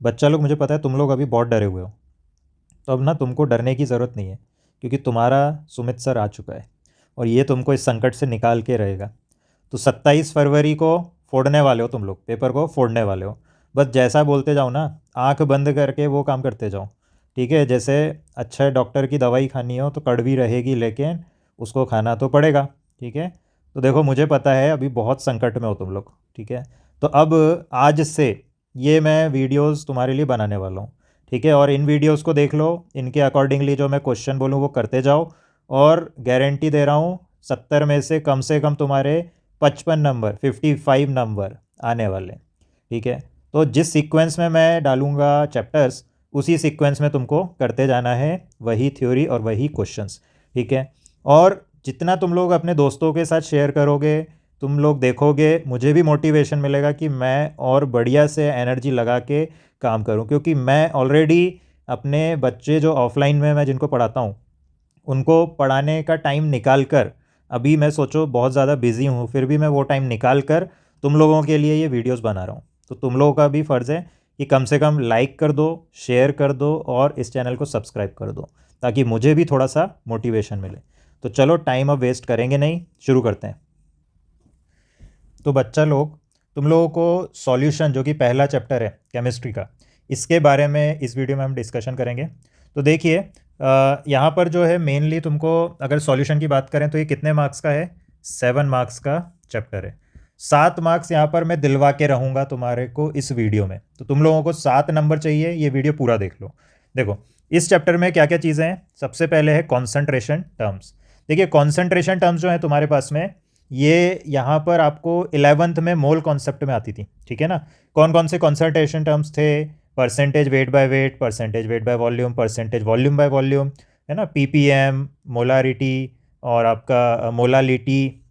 बच्चा लोग, मुझे पता है तुम लोग अभी बहुत डरे हुए हो, तो अब ना तुमको डरने की ज़रूरत नहीं है, क्योंकि तुम्हारा सुमित सर आ चुका है और ये तुमको इस संकट से निकाल के रहेगा। तो 27 फरवरी को फोड़ने वाले हो, तुम लोग पेपर को फोड़ने वाले हो। बस जैसा बोलते जाओ ना, आंख बंद करके वो काम करते जाओ, ठीक है। जैसे अच्छा डॉक्टर की दवाई खानी हो तो कड़वी रहेगी, लेकिन उसको खाना तो पड़ेगा, ठीक है। तो देखो, मुझे पता है अभी बहुत संकट में हो तुम लोग, ठीक है। तो अब आज से ये मैं वीडियोस तुम्हारे लिए बनाने वाला हूँ, ठीक है। और इन वीडियोस को देख लो, इनके अकॉर्डिंगली जो मैं क्वेश्चन बोलूँ वो करते जाओ, और गारंटी दे रहा हूँ 70 में से कम तुम्हारे 55 नंबर, 55 नंबर आने वाले, ठीक है। तो जिस सीक्वेंस में मैं डालूँगा चैप्टर्स, उसी सीक्वेंस में तुमको करते जाना है, वही थ्योरी और वही क्वेश्चंस, ठीक है। और जितना तुम लोग अपने दोस्तों के साथ शेयर करोगे, तुम लोग देखोगे, मुझे भी मोटिवेशन मिलेगा कि मैं और बढ़िया से एनर्जी लगा के काम करूं, क्योंकि मैं ऑलरेडी अपने बच्चे जो ऑफलाइन में मैं जिनको पढ़ाता हूं, उनको पढ़ाने का टाइम निकाल कर, अभी मैं सोचो बहुत ज़्यादा बिजी हूँ, फिर भी मैं वो टाइम निकाल कर तुम लोगों के लिए ये वीडियोस बना रहा हूँ। तो तुम लोगों का भी फ़र्ज़ है कि कम से कम लाइक कर दो, शेयर कर दो और इस चैनल को सब्सक्राइब कर दो, ताकि मुझे भी थोड़ा सा मोटिवेशन मिले। तो चलो, टाइम अब वेस्ट करेंगे नहीं, शुरू करते हैं। तो बच्चा लोग, तुम लोगों को सॉल्यूशन, जो कि पहला चैप्टर है केमिस्ट्री का, इसके बारे में इस वीडियो में हम डिस्कशन करेंगे। तो देखिए, यहाँ पर जो है मेनली तुमको, अगर सॉल्यूशन की बात करें तो ये कितने मार्क्स का है? 7 मार्क्स का चैप्टर है। 7 मार्क्स यहाँ पर मैं दिलवा के रहूँगा तुम्हारे को इस वीडियो में। तो तुम लोगों को 7 नंबर चाहिए, ये वीडियो पूरा देख लो। देखो, इस चैप्टर में क्या क्या चीज़ें हैं। सबसे पहले है कॉन्सेंट्रेशन टर्म्स। देखिए, कॉन्सेंट्रेशन टर्म्स जो है तुम्हारे पास में, ये यहाँ पर आपको 11th में मोल कॉन्सेप्ट में आती थी, ठीक है ना। कौन कौन से कॉन्सेंट्रेशन टर्म्स थे? Percentage weight by weight, percentage weight by volume, percentage volume by volume, है ना, पीपीएम, मोलारिटी, और आपका मोलालिटी,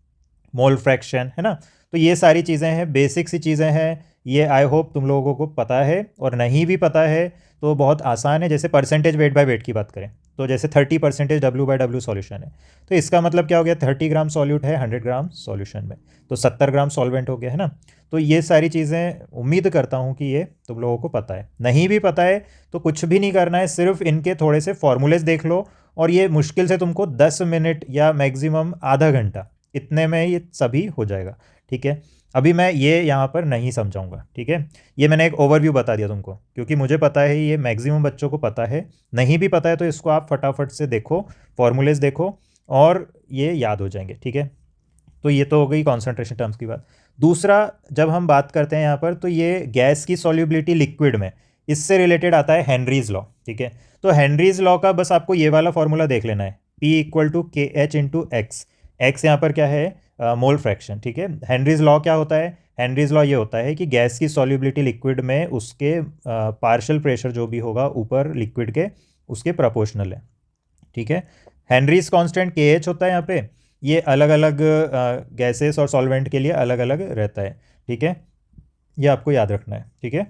मोल फ्रैक्शन, है ना। तो ये सारी चीज़ें हैं, बेसिक सी चीज़ें हैं। ये आई होप तुम लोगों को पता है, और नहीं भी पता है तो बहुत आसान है। जैसे परसेंटेज वेट बाय वेट की बात करें, तो जैसे 30% W/W सॉल्यूशन है, तो इसका मतलब क्या हो गया? 30 ग्राम सॉल्यूट है 100 ग्राम सॉल्यूशन में, तो 70 ग्राम सॉल्वेंट हो गया, है ना। तो ये सारी चीज़ें उम्मीद करता हूँ कि ये तुम लोगों को पता है। नहीं भी पता है तो कुछ भी नहीं करना है, सिर्फ इनके थोड़े से फॉर्मूलेज देख लो, और ये मुश्किल से तुमको 10 मिनट या मैक्सिमम आधा घंटा, इतने में ये सभी हो जाएगा, ठीक है। अभी मैं ये यहाँ पर नहीं समझाऊंगा, ठीक है। ये मैंने एक ओवरव्यू बता दिया तुमको, क्योंकि मुझे पता है ये मैक्सिमम बच्चों को पता है। नहीं भी पता है तो इसको आप फटाफट से देखो, फॉर्मूलेज देखो, और ये याद हो जाएंगे, ठीक है। तो ये तो हो गई कॉन्सेंट्रेशन टर्म्स की बात। दूसरा, जब हम बात करते हैं यहाँ पर, तो ये गैस की सॉल्युबिलिटी लिक्विड में, इससे रिलेटेड आता है हेनरीज लॉ, ठीक है। तो हेनरीज लॉ का बस आपको ये वाला फॉर्मूला देख लेना है, P=KH×X। एक्स यहाँ पर क्या है? मोल फ्रैक्शन, ठीक है। हेनरीज लॉ क्या होता है? हेनरीज लॉ ये होता है कि गैस की सॉल्युबिलिटी लिक्विड में उसके पार्शियल प्रेशर जो भी होगा ऊपर लिक्विड के, उसके प्रोपोर्शनल है, ठीक है। हेनरीज कांस्टेंट KH होता है यहाँ पे। ये अलग अलग गैसेस और सॉल्वेंट के लिए अलग अलग रहता है, ठीक है। ये आपको याद रखना है, ठीक है।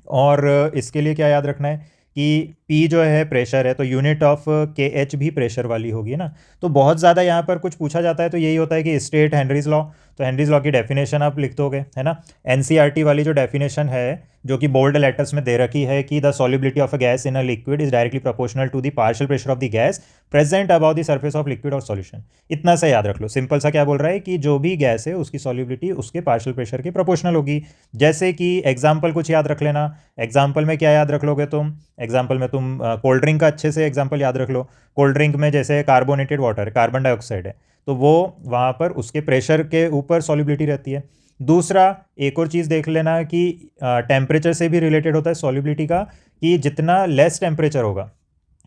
और इसके लिए क्या याद रखना है कि P जो है प्रेशर है, तो यूनिट ऑफ KH भी प्रेशर वाली होगी ना। तो बहुत ज़्यादा यहाँ पर कुछ पूछा जाता है तो यही होता है कि स्टेट हेनरीज लॉ। तो हेनरीज लॉ की डेफिनेशन आप लिख दोगे, है ना। NCERT वाली जो डेफिनेशन है, जो कि बोल्ड लेटर्स में दे रखी है, कि the solubility of a gas in a liquid is directly proportional to the partial pressure of the gas present about the surface of liquid और सॉल्यूशन। इतना सा याद रख लो। सिंपल सा क्या बोल रहा है कि जो भी गैस है उसकी सॉल्युबिलिटी उसके पार्शियल प्रेशर के प्रोपोर्शनल होगी। जैसे कि एग्जाम्पल कुछ याद रख लेना। एग्जाम्पल में क्या याद रख लोगे तुम? एग्जाम्पल में तुम कोल्ड ड्रिंक का अच्छे से एग्जाम्पल याद रख लो। कोल्ड ड्रिंक में जैसे कार्बोनेटेड वाटर, कार्बन डाइऑक्साइड है, तो वो वहाँ पर उसके प्रेशर के ऊपर सॉल्युबिलिटी रहती है। दूसरा, एक और चीज़ देख लेना कि टेम्परेचर से भी रिलेटेड होता है सॉल्युबिलिटी का, कि जितना लेस टेम्परेचर होगा,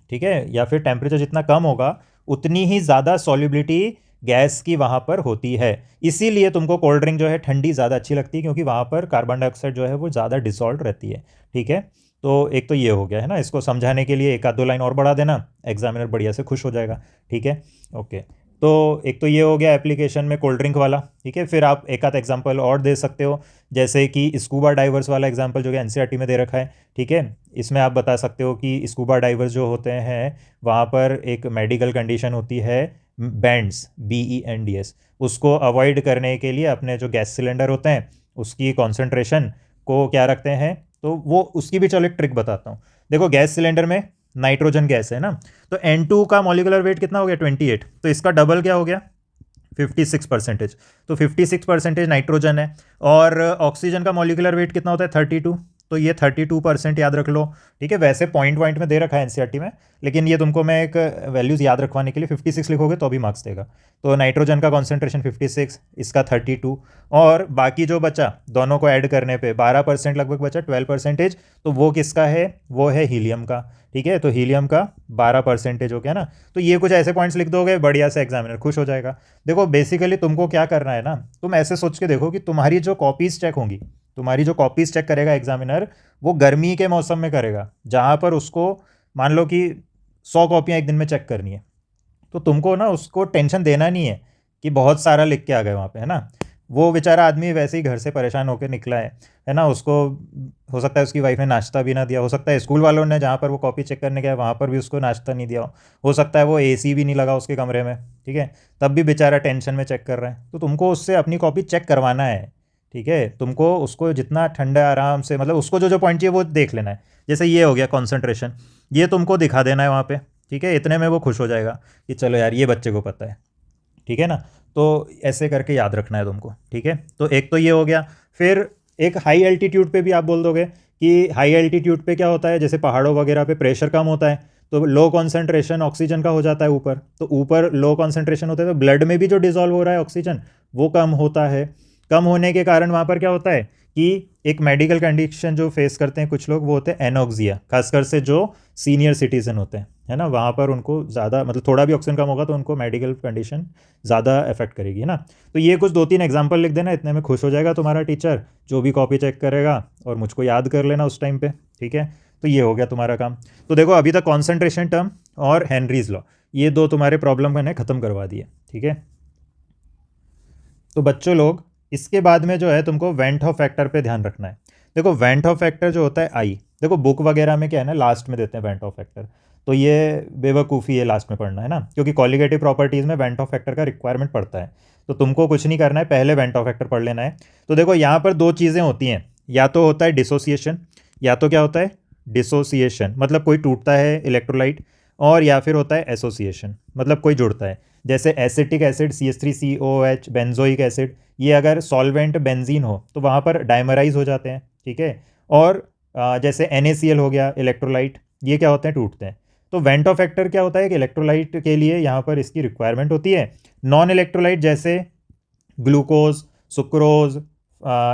ठीक है, या फिर टेम्परेचर जितना कम होगा, उतनी ही ज़्यादा सॉल्युबिलिटी गैस की वहाँ पर होती है। इसीलिए तुमको कोल्ड ड्रिंक जो है ठंडी ज़्यादा अच्छी लगती है, क्योंकि वहाँ पर कार्बन डाइऑक्साइड जो है वो ज़्यादा डिसॉल्व रहती है, ठीक है। तो एक तो ये हो गया, है ना। इसको समझाने के लिए एक आध दो लाइन और बढ़ा देना, एग्जामिनर बढ़िया से खुश हो जाएगा, ठीक है। ओके, तो एक तो ये हो गया एप्लीकेशन में कोल्ड ड्रिंक वाला, ठीक है। फिर आप एक आध एग्जाम्पल और दे सकते हो, जैसे कि स्कूबा डाइवर्स वाला एग्जाम्पल जो कि NCERT में दे रखा है, ठीक है। इसमें आप बता सकते हो कि स्कूबा डाइवर्स जो होते हैं, वहाँ पर एक मेडिकल कंडीशन होती है, बैंड्स, BENDS, उसको अवॉइड करने के लिए अपने जो गैस सिलेंडर होते हैं उसकी कॉन्सेंट्रेशन को क्या रखते हैं? तो वो उसकी भी चलो एक ट्रिक बताता हूँ। देखो गैस सिलेंडर में नाइट्रोजन गैस है ना, तो N2 का मॉलिकुलर वेट कितना हो गया 28, तो इसका डबल क्या हो गया 56%। तो 56% नाइट्रोजन है, और ऑक्सीजन का मॉलिकुलर वेट कितना होता है 32, तो ये 32% याद रख लो। ठीक है, वैसे पॉइंट में दे रखा है एनसीईआरटी में, लेकिन ये तुमको मैं एक वैल्यूज़ याद रखवाने के लिए 56 लिखोगे तो भी मार्क्स देगा। तो नाइट्रोजन का कॉन्सेंट्रेशन 56, इसका 32, और बाकी जो बचा दोनों को ऐड करने पे 12% लगभग बचा, 12%, तो वो किसका है, वो है हीलियम का। ठीक है, तो हीलियम का 12% हो गया ना। तो ये कुछ ऐसे पॉइंट्स लिख दोगे, बढ़िया से एग्जामिनर खुश हो जाएगा। देखो बेसिकली तुमको क्या करना है ना, तुम ऐसे सोच के देखो कि तुम्हारी जो कॉपीज चेक होंगी, तुम्हारी जो कॉपीज चेक करेगा एग्जामिनर, वो गर्मी के मौसम में करेगा, जहाँ पर उसको मान लो कि 100 कॉपियाँ एक दिन में चेक करनी है, तो तुमको ना उसको टेंशन देना नहीं है कि बहुत सारा लिख के आ गए वहाँ पे, है ना। वो बेचारा आदमी वैसे ही घर से परेशान होकर निकला है ना। उसको हो सकता है उसकी वाइफ ने नाश्ता भी ना दिया, हो सकता है स्कूल वालों ने जहाँ पर वो कॉपी चेक करने गया वहाँ पर भी उसको नाश्ता नहीं दिया हो सकता है वो एसी भी नहीं लगा उसके कमरे में, ठीक है, तब भी बेचारा टेंशन में चेक कर रहा है। तो तुमको उससे अपनी कॉपी चेक करवाना है, ठीक है। तुमको उसको जितना ठंडा आराम से, मतलब उसको जो जो पॉइंट चाहिए वो देख लेना है। जैसे ये हो गया कॉन्सेंट्रेशन, ये तुमको दिखा देना है वहाँ पे, ठीक है। इतने में वो खुश हो जाएगा कि चलो यार ये बच्चे को पता है, ठीक है ना। तो ऐसे करके याद रखना है तुमको, ठीक है। तो एक तो ये हो गया। फिर एक हाई एल्टीट्यूड पे भी आप बोल दोगे कि हाई एल्टीट्यूड पे क्या होता है, जैसे पहाड़ों वगैरह पे प्रेशर कम होता है, तो लो कॉन्सेंट्रेशन ऑक्सीजन का हो जाता है ऊपर, तो ऊपर लो कॉन्सेंट्रेशन होता है, तो ब्लड में भी जो डिजॉल्व हो रहा है ऑक्सीजन वो कम होता है। कम होने के कारण वहाँ पर क्या होता है कि एक मेडिकल कंडीशन जो फेस करते हैं कुछ लोग, वो होते हैं एनोक्सिया, खासकर से जो सीनियर सिटीजन होते हैं, है ना। वहाँ पर उनको ज़्यादा, मतलब थोड़ा भी ऑक्सीजन कम होगा तो उनको मेडिकल कंडीशन ज़्यादा अफेक्ट करेगी, है ना। तो ये कुछ 2-3 एग्जांपल लिख देना, इतने में खुश हो जाएगा तुम्हारा टीचर जो भी कॉपी चेक करेगा, और मुझको याद कर लेना उस टाइम पे, ठीक है। तो ये हो गया तुम्हारा काम। तो देखो अभी तक कॉन्सेंट्रेशन टर्म और हेनरीज लॉ, ये दो तुम्हारे प्रॉब्लम मैंने ख़त्म करवा दिए, ठीक है। तो बच्चों लोग इसके बाद में जो है तुमको वेंट ऑफ फैक्टर पे ध्यान रखना है। देखो वेंट ऑफ फैक्टर जो होता है आई, देखो बुक वगैरह में क्या है ना, लास्ट में देते हैं वेंट ऑफ फैक्टर, तो ये बेवकूफ़ी है लास्ट में पढ़ना, है ना, क्योंकि कॉलिगेटिव प्रॉपर्टीज़ में वेंट ऑफ फैक्टर का रिक्वायरमेंट पड़ता है। तो तुमको कुछ नहीं करना है, पहले वेंट ऑफ फैक्टर पढ़ लेना है। तो देखो यहाँ पर दो चीज़ें होती हैं, या तो होता है डिसोसिएशन, या तो क्या होता है डिसोसिएशन, मतलब कोई टूटता है इलेक्ट्रोलाइट, और या फिर होता है एसोसिएशन, मतलब कोई जुड़ता है। जैसे acetic acid CH3COOH, benzoic acid, ये अगर सॉल्वेंट बेंजीन हो तो वहाँ पर डाइमराइज हो जाते हैं, ठीक है। और जैसे NaCl हो गया इलेक्ट्रोलाइट, ये क्या होते हैं टूटते हैं। तो वेंट ऑफ फैक्टर क्या होता है कि इलेक्ट्रोलाइट के लिए यहाँ पर इसकी रिक्वायरमेंट होती है। नॉन इलेक्ट्रोलाइट जैसे ग्लूकोज, सुक्रोज,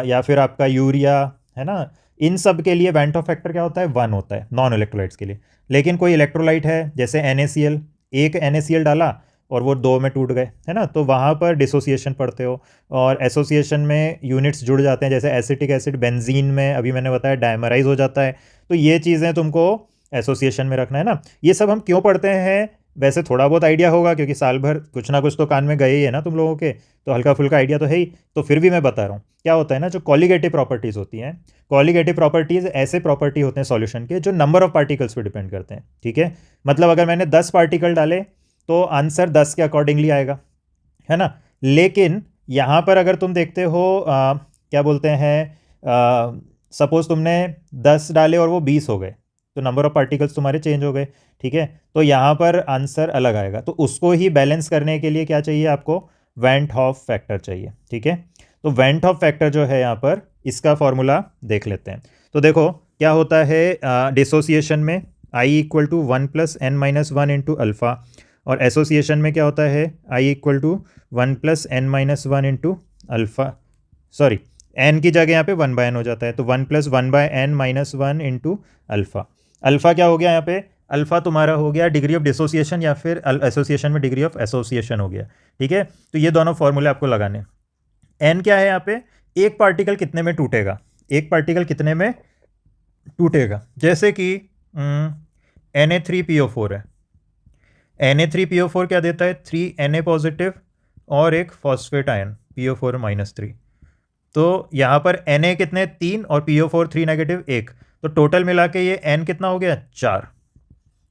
या फिर आपका यूरिया, है ना, इन सब के लिए वेंट ऑफ फैक्टर क्या होता है 1 होता है, नॉन इलेक्ट्रोलाइट्स के लिए। लेकिन कोई इलेक्ट्रोलाइट है जैसे NaCl, एक NaCl डाला और वो 2 में टूट गए, है ना, तो वहाँ पर डिसोसिएशन पढ़ते हो। और एसोसिएशन में यूनिट्स जुड़ जाते हैं, जैसे एसिटिक एसिड बेंजीन में अभी मैंने बताया डायमराइज हो जाता है। तो ये चीज़ें तुमको एसोसिएशन में रखना है ना। ये सब हम क्यों पढ़ते हैं, वैसे थोड़ा बहुत आइडिया होगा क्योंकि साल भर कुछ ना कुछ तो कान में गए ही है ना तुम लोगों के, तो हल्का फुल्का आइडिया तो है ही। तो फिर भी मैं बता रहा हूँ क्या होता है ना, जो कॉलिगेटिव प्रॉपर्टीज़ होती हैं, कॉलिगेटिव प्रॉपर्टीज़ ऐसे प्रॉपर्टी होते हैं सॉल्यूशन के जो नंबर ऑफ पार्टिकल्स पे डिपेंड करते हैं, ठीक है। मतलब अगर मैंने 10 पार्टिकल डाले तो आंसर 10 के अकॉर्डिंगली आएगा, है ना। लेकिन यहाँ पर अगर तुम देखते हो क्या बोलते हैं, सपोज तुमने 10 डाले और वो 20 हो गए, तो नंबर ऑफ पार्टिकल्स तुम्हारे चेंज हो गए, ठीक है। तो यहाँ पर आंसर अलग आएगा। तो उसको ही बैलेंस करने के लिए क्या चाहिए आपको, वेंट ऑफ फैक्टर चाहिए, ठीक है। तो वेंट ऑफ फैक्टर जो है यहाँ पर, इसका फॉर्मूला देख लेते हैं। तो देखो क्या होता है डिसोसिएशन में I equal to 1 + n-1 into alpha, और एसोसिएशन में क्या होता है I equal to 1 + n-1 into alpha, sorry n की जगह यहाँ पे 1/n हो जाता है, तो 1 + 1/n-1 इंटू अल्फ़ा। अल्फ़ा क्या हो गया यहाँ पे, अल्फ़ा तुम्हारा हो गया डिग्री ऑफ डिसोसिएशन, या फिर एसोसिएशन में डिग्री ऑफ एसोसिएशन हो गया, ठीक है। तो ये दोनों फॉर्मूले आपको लगाने। n क्या है यहाँ पे, एक पार्टिकल कितने में टूटेगा, एक पार्टिकल कितने में टूटेगा। जैसे कि Na3PO4 है, Na3PO4 क्या देता है 3Na पॉजिटिव और एक फॉस्फेट आयन PO4-3। तो यहाँ पर Na कितने 3 और PO4 3 नेगेटिव 1, तो टोटल मिला के ये N कितना हो गया 4,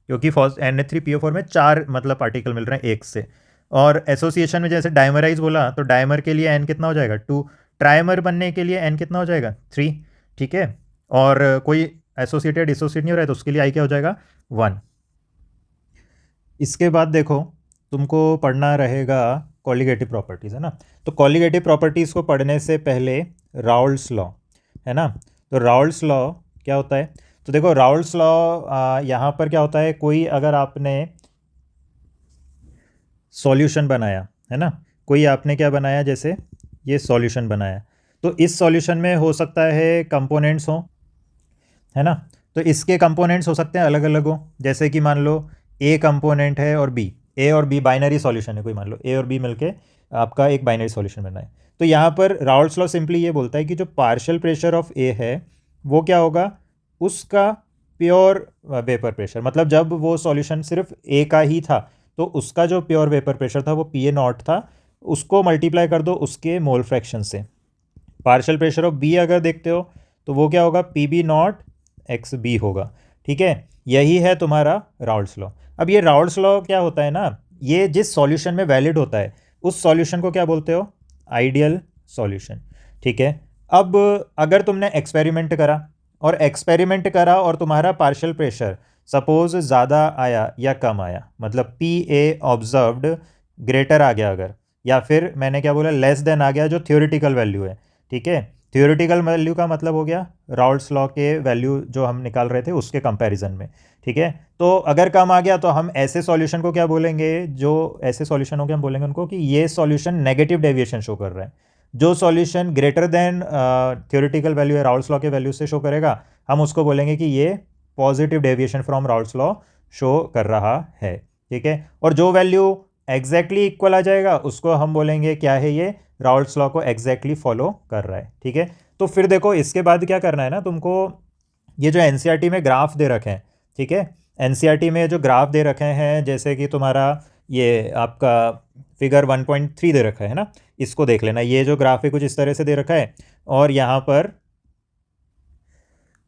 क्योंकि Na3PO4 में 4 मतलब पार्टिकल मिल रहे हैं एक से। और एसोसिएशन में जैसे डायमराइज बोला तो डायमर के लिए N कितना हो जाएगा 2, ट्राइमर बनने के लिए N कितना हो जाएगा 3, ठीक है। और कोई एसोसिएटेड डिसोसिएट नहीं हो रहा है तो उसके लिए आई क्या हो जाएगा 1। इसके बाद देखो तुमको पढ़ना रहेगा कॉलिगेटिव प्रॉपर्टीज़, है ना। तो कॉलिगेटिव प्रॉपर्टीज़ को पढ़ने से पहले राउल्स लॉ, है ना। तो राउल्स लॉ क्या होता है, तो देखो राउल्स लॉ यहाँ पर क्या होता है, कोई अगर आपने सॉल्यूशन बनाया, है ना, कोई आपने क्या बनाया, जैसे ये सॉल्यूशन बनाया, तो इस सॉल्यूशन में हो सकता है कंपोनेंट्स हो, है ना। तो इसके कंपोनेंट्स हो सकते हैं अलग अलग हो, जैसे कि मान लो ए कंपोनेंट है और बी, ए और बी बाइनरी सॉल्यूशन है, कोई मान लो ए और बी मिलके आपका एक बाइनरी सॉल्यूशन बना है। तो यहाँ पर राउल्स लॉ सिंपली ये बोलता है कि जो पार्शियल प्रेशर ऑफ ए है वो क्या होगा, उसका प्योर वेपर प्रेशर, मतलब जब वो सॉल्यूशन सिर्फ ए का ही था तो उसका जो प्योर वेपर प्रेशर था वो पी ए नॉट था, उसको मल्टीप्लाई कर दो उसके मोल फ्रैक्शन से। पार्शियल प्रेशर ऑफ बी अगर देखते हो तो वो क्या होगा, P B naught X B होगा, ठीक है। यही है तुम्हारा राउल्स लॉ। अब ये राउल्स लॉ क्या होता है ना, ये जिस सॉल्यूशन में वैलिड होता है उस सॉल्यूशन को क्या बोलते हो, आइडियल सॉल्यूशन, ठीक है। अब अगर तुमने एक्सपेरिमेंट करा और तुम्हारा पार्शियल प्रेशर सपोज ज़्यादा आया या कम आया, मतलब पी ए ऑब्जर्व्ड ग्रेटर आ गया अगर, या फिर मैंने क्या बोला लेस देन आ गया, जो थ्योरेटिकल वैल्यू है, ठीक है। थ्योरेटिकल वैल्यू का मतलब हो गया राउल्स लॉ के वैल्यू जो हम निकाल रहे थे उसके कंपैरिजन में, ठीक है। तो अगर कम आ गया तो हम ऐसे सॉल्यूशन को क्या बोलेंगे, जो ऐसे सॉल्यूशन हो गए हम बोलेंगे उनको कि ये सॉल्यूशन नेगेटिव डेविएशन शो कर रहा है। जो solution greater than theoretical value है राउल्स लॉ के वैल्यू से शो करेगा, हम उसको बोलेंगे कि ये positive deviation from Raoult's law show कर रहा है, ठीक है। और जो वैल्यू एग्जैक्टली इक्वल आ जाएगा उसको हम बोलेंगे क्या है, ये राउल्स लॉ को एग्जैक्टली फॉलो कर रहा है, ठीक है। तो फिर देखो इसके बाद क्या करना है ना तुमको, ये जो एनसीईआरटी में ग्राफ दे रखे हैं, ठीक है, एनसीईआरटी में जो ग्राफ दे रखे हैं जैसे कि तुम्हारा ये आपका फिगर 1.3 दे रखा है ना, इसको देख लेना। ये जो ग्राफ है कुछ इस तरह से दे रखा है और यहाँ पर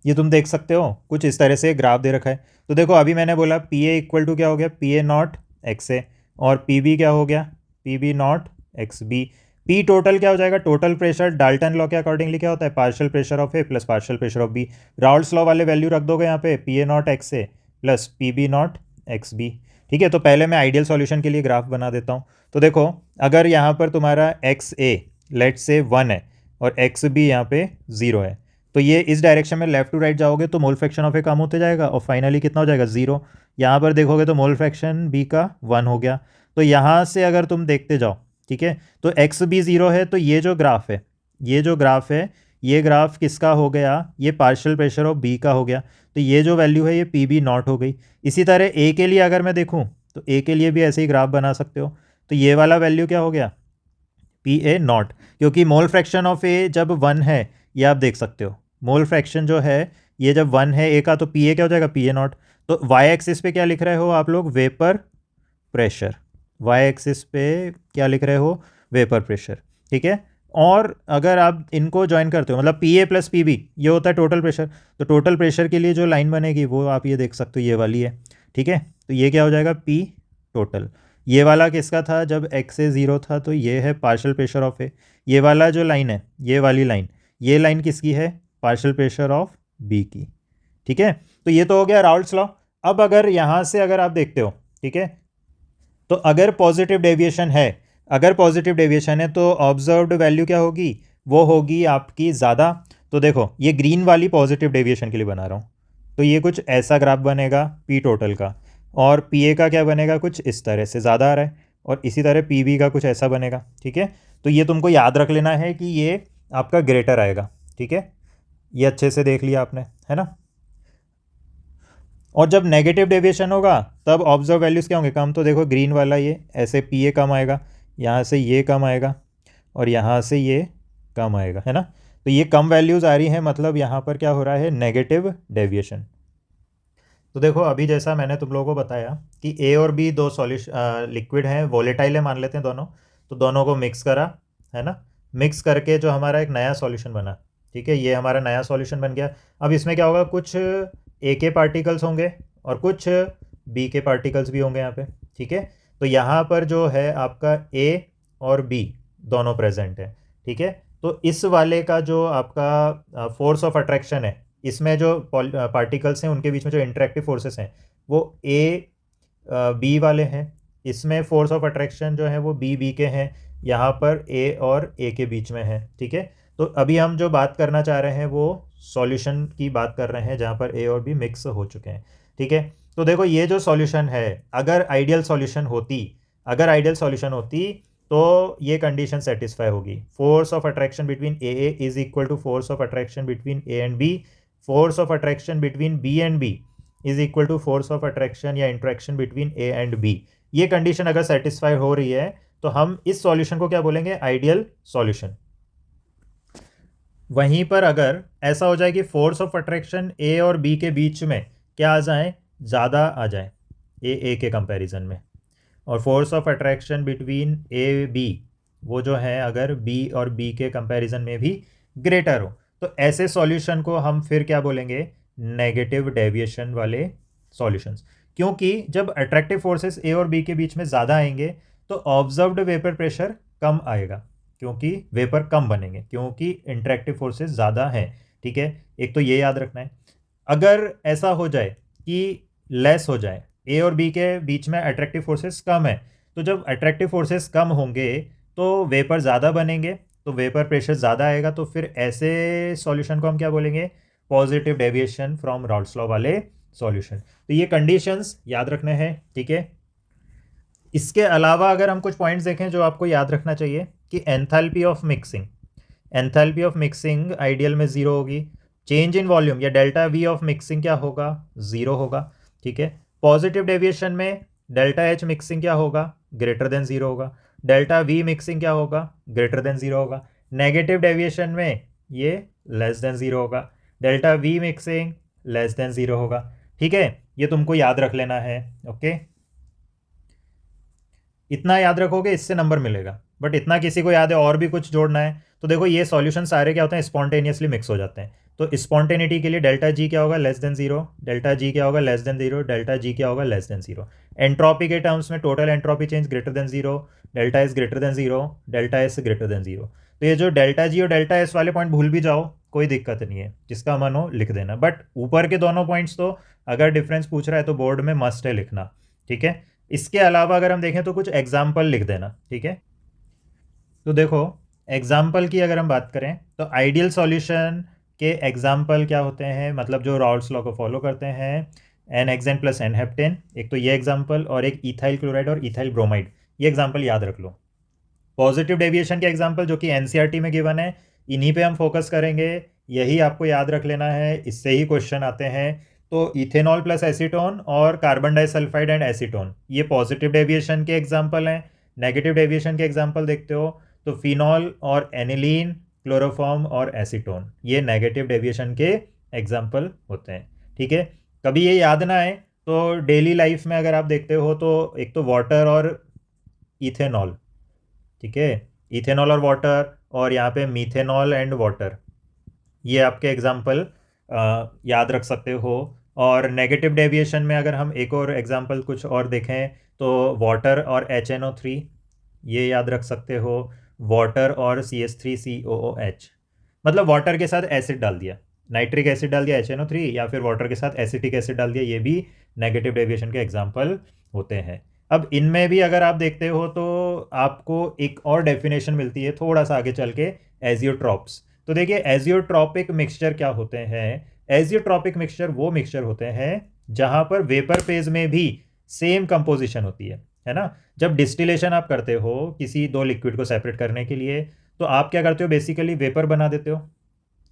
ये तुम देख सकते हो कुछ इस तरह से ग्राफ दे रखा है। तो देखो अभी मैंने बोला पी ए इक्वल टू क्या हो गया, P A naught X A, और पी बी क्या हो गया, P B naught X B. P total क्या हो जाएगा, टोटल प्रेशर डाल्टन लॉ के अकॉर्डिंगली क्या होता है, partial pressure of A plus partial pressure of B. Raoult's law वाले वैल्यू रख दोगे यहाँ पे, P A naught X A plus P B naught X B, ठीक है। तो पहले मैं आइडियल सॉल्यूशन के लिए ग्राफ बना देता हूँ। तो देखो अगर यहाँ पर तुम्हारा एक्स ए लेट से 1 है और एक्स बी यहाँ पे 0 है, तो ये इस डायरेक्शन में लेफ्ट टू राइट जाओगे तो मोल फ्रैक्शन ऑफ ए कम होते जाएगा और फाइनली कितना हो जाएगा 0। यहाँ पर देखोगे तो मोल फ्रैक्शन बी का 1 हो गया। तो यहाँ से अगर तुम देखते जाओ, ठीक है, तो एक्स बी 0 है, तो ये जो ग्राफ है, ये ग्राफ किसका हो गया, ये पार्शियल प्रेशर ऑफ बी का हो गया। तो ये जो वैल्यू है ये पी बी नॉट हो गई। इसी तरह ए के लिए अगर मैं देखूँ तो ए के लिए भी ऐसे ही ग्राफ बना सकते हो। तो ये वाला वैल्यू क्या हो गया, पी ए नॉट, क्योंकि मोल फ्रैक्शन ऑफ ए जब 1 है, ये आप देख सकते हो, मोल फ्रैक्शन जो है ये जब 1 है ए का, तो पी ए क्या हो जाएगा, पी ए नॉट। तो वाई एक्सिस पे क्या लिख रहे हो आप लोग, वेपर प्रेशर, वाई एक्सिस पे क्या लिख रहे हो, वेपर प्रेशर, ठीक है। और अगर आप इनको ज्वाइन करते हो मतलब P A plus P B ये होता है टोटल प्रेशर, तो टोटल प्रेशर के लिए जो लाइन बनेगी वो आप ये देख सकते हो, ये वाली है, ठीक है। तो ये क्या हो जाएगा, पी टोटल। ये वाला किसका था, जब एक्स ए 0 था, तो ये है पार्शियल प्रेशर ऑफ ए। ये वाला जो लाइन है, ये वाली लाइन, ये लाइन किसकी है, पार्शियल प्रेशर ऑफ बी की, ठीक है। तो ये तो हो गया राउल्स लॉ। अब अगर यहाँ से अगर आप देखते हो, ठीक है, तो अगर पॉजिटिव डेविएशन है तो ऑब्जर्व्ड वैल्यू क्या होगी, वो होगी आपकी ज़्यादा। तो देखो ये ग्रीन वाली पॉजिटिव डेविएशन के लिए बना रहा हूँ, तो ये कुछ ऐसा ग्राफ बनेगा पी टोटल का, और पी ए का क्या बनेगा, कुछ इस तरह से ज़्यादा आ रहा है, और इसी तरह पी बी का कुछ ऐसा बनेगा, ठीक है। तो ये तुमको याद रख लेना है कि ये आपका ग्रेटर आएगा, ठीक है। ये अच्छे से देख लिया आपने, है ना। और जब नेगेटिव डेविएशन होगा तब ऑब्जर्व वैल्यूज़ क्या होंगे, कम। तो देखो ग्रीन वाला ये ऐसे पी ए कम आएगा, यहाँ से ये कम आएगा और यहाँ से ये कम आएगा, है ना। तो ये कम वैल्यूज़ आ रही हैं, मतलब यहाँ पर क्या हो रहा है, नेगेटिव डेविएशन। तो देखो अभी जैसा मैंने तुम लोगों को बताया कि ए और बी दो सॉल्यूशन लिक्विड हैं, वोलेटाइल है मान लेते हैं दोनों, तो दोनों को मिक्स करा, है ना। मिक्स करके जो हमारा एक नया सॉल्यूशन बना, ठीक है, ये हमारा नया सॉल्यूशन बन गया। अब इसमें क्या होगा, कुछ ए के पार्टिकल्स होंगे और कुछ बी के पार्टिकल्स भी होंगे यहाँ पे, ठीक है। तो यहाँ पर जो है आपका ए और बी दोनों प्रेजेंट है, ठीक है। तो इस वाले का जो आपका फोर्स ऑफ अट्रैक्शन है इसमें जो पार्टिकल्स हैं उनके बीच में जो इंटरेक्टिव फोर्सेस हैं वो ए बी वाले हैं, इसमें फोर्स ऑफ अट्रैक्शन जो है वो बी के हैं, यहाँ पर ए और ए के बीच में है। ठीक है, तो अभी हम जो बात करना चाह रहे हैं वो सॉल्यूशन की बात कर रहे हैं जहाँ पर ए और बी मिक्स हो चुके हैं। ठीक है, तो देखो ये जो सॉल्यूशन है, अगर आइडियल सॉल्यूशन होती तो ये कंडीशन सेटिस्फाई होगी। Force of attraction between A is equal to force of attraction between A and B, force of attraction between B and B is equal to force of attraction या interaction between A and B. ये condition अगर satisfy हो रही है तो हम इस solution को क्या बोलेंगे, आइडियल सॉल्यूशन। वहीं पर अगर ऐसा हो जाए कि फोर्स ऑफ अट्रैक्शन ए और बी के बीच में क्या आ जाए, ज़्यादा आ जाए ए के कंपैरिजन में, और force of attraction between A B वो जो है अगर बी और बी के कंपैरिजन में भी ग्रेटर हो, तो ऐसे सॉल्यूशन को हम फिर क्या बोलेंगे, नेगेटिव डेविएशन वाले सॉल्यूशंस। क्योंकि जब अट्रैक्टिव फोर्सेस ए और बी के बीच में ज़्यादा आएंगे तो ऑब्जर्व्ड वेपर प्रेशर कम आएगा, क्योंकि वेपर कम बनेंगे, क्योंकि इंटरेक्टिव फोर्सेस ज़्यादा हैं। ठीक है, एक तो ये याद रखना है। अगर ऐसा हो जाए कि लेस हो जाए, ए और बी के बीच में अट्रैक्टिव फोर्सेस कम है, तो जब अट्रैक्टिव फोर्सेस कम होंगे तो वेपर ज़्यादा बनेंगे, तो वेपर प्रेशर ज़्यादा आएगा, तो फिर ऐसे सॉल्यूशन को हम क्या बोलेंगे, positive deviation from Rawls law वाले सॉल्यूशन। तो ये कंडीशंस याद रखने हैं। ठीक है, इसके अलावा अगर हम कुछ पॉइंट्स देखें जो आपको याद रखना चाहिए कि एंथैल्पी ऑफ मिक्सिंग आइडियल में ज़ीरो होगी। चेंज इन वॉल्यूम या डेल्टा वी ऑफ मिक्सिंग क्या होगा, ज़ीरो होगा। ठीक है, पॉजिटिव डेविएशन में डेल्टा एच मिक्सिंग क्या होगा, ग्रेटर देन ज़ीरो होगा। डेल्टा वी मिक्सिंग क्या होगा, ग्रेटर देन ज़ीरो होगा। नेगेटिव डेविएशन में ये लेस देन ज़ीरो होगा। Delta we mixing less than zero होगा। ठीक है, ये तुमको याद रख लेना है। ओके, इतना याद रखोगे इससे नंबर मिलेगा, बट इतना किसी को याद है और भी कुछ जोड़ना है तो देखो ये सॉल्यूशन सारे क्या होते हैं, स्पॉन्टेनियसली मिक्स हो जाते हैं। तो स्पॉन्टेनिटी के लिए डेल्टा जी क्या होगा, less than zero. Delta G क्या होगा, less than zero. Delta G क्या होगा, लेस देन जीरो। एंट्रोपी के टर्म्स में total entropy change greater than zero. Delta S greater than zero. Delta S greater than zero. तो ये जो delta G और डेल्टा एस वाले पॉइंट भूल भी जाओ कोई दिक्कत नहीं है, जिसका मन हो लिख देना, बट ऊपर के दोनों पॉइंट्स तो अगर डिफरेंस पूछ रहा है तो बोर्ड में मस्ट है लिखना। ठीक है, इसके अलावा अगर हम देखें तो कुछ एग्जाम्पल लिख देना। ठीक है, तो देखो एग्जाम्पल की अगर हम बात करें तो आइडियल सॉल्यूशन के एग्जाम्पल क्या होते हैं, मतलब जो रॉल्स लॉ को फॉलो करते हैं, n hexane plus n heptane, एक तो ये एग्जाम्पल, और एक इथाइल क्लोराइड और इथाइल ब्रोमाइड, ये एग्जाम्पल याद रख लो। पॉजिटिव डेविएशन के एग्जाम्पल जो कि एनसीईआरटी में गिवन है, इन्हीं पे हम फोकस करेंगे, यही आपको याद रख लेना है, इससे ही क्वेश्चन आते हैं। तो इथेनॉल प्लस एसीटोन और कार्बन डाइसल्फाइड एंड एसीटोन, ये पॉजिटिव डेविएशन के एग्जाम्पल हैं। नेगेटिव डेविएशन के एग्जाम्पल देखते हो तो फिनॉल और एनिलीन, क्लोरोफॉर्म और एसीटोन, ये नेगेटिव डेविएशन के एग्जाम्पल होते हैं। ठीक है, कभी ये याद ना आए तो डेली लाइफ में अगर आप देखते हो तो एक तो वाटर और इथेनॉल, ठीक है, इथेनॉल और वाटर, और यहाँ पे मीथेनॉल एंड वाटर, ये आपके एग्जाम्पल याद रख सकते हो। और नेगेटिव डेविएशन में अगर हम एक और एग्जाम्पल कुछ और देखें तो वाटर और HNO3, ये याद रख सकते हो। वाटर और CH3COOH, मतलब वाटर के साथ एसिड डाल दिया, नाइट्रिक एसिड डाल दिया HNO3, या फिर वाटर के साथ एसिटिक एसिड डाल दिया, ये भी नेगेटिव डेविएशन के एग्जाम्पल होते हैं। अब इनमें भी अगर आप देखते हो तो आपको एक और डेफिनेशन मिलती है थोड़ा सा आगे चल के, एजियोट्रॉप्स। तो देखिए एजियोट्रॉपिक मिक्सचर क्या होते हैं, एजियोट्रॉपिक मिक्सचर वो मिक्सचर होते हैं जहां पर वेपर फेज में भी सेम कंपोजिशन होती है ना। जब डिस्टिलेशन आप करते हो किसी दो लिक्विड को सेपरेट करने के लिए, तो आप क्या करते हो, बेसिकली वेपर बना देते हो।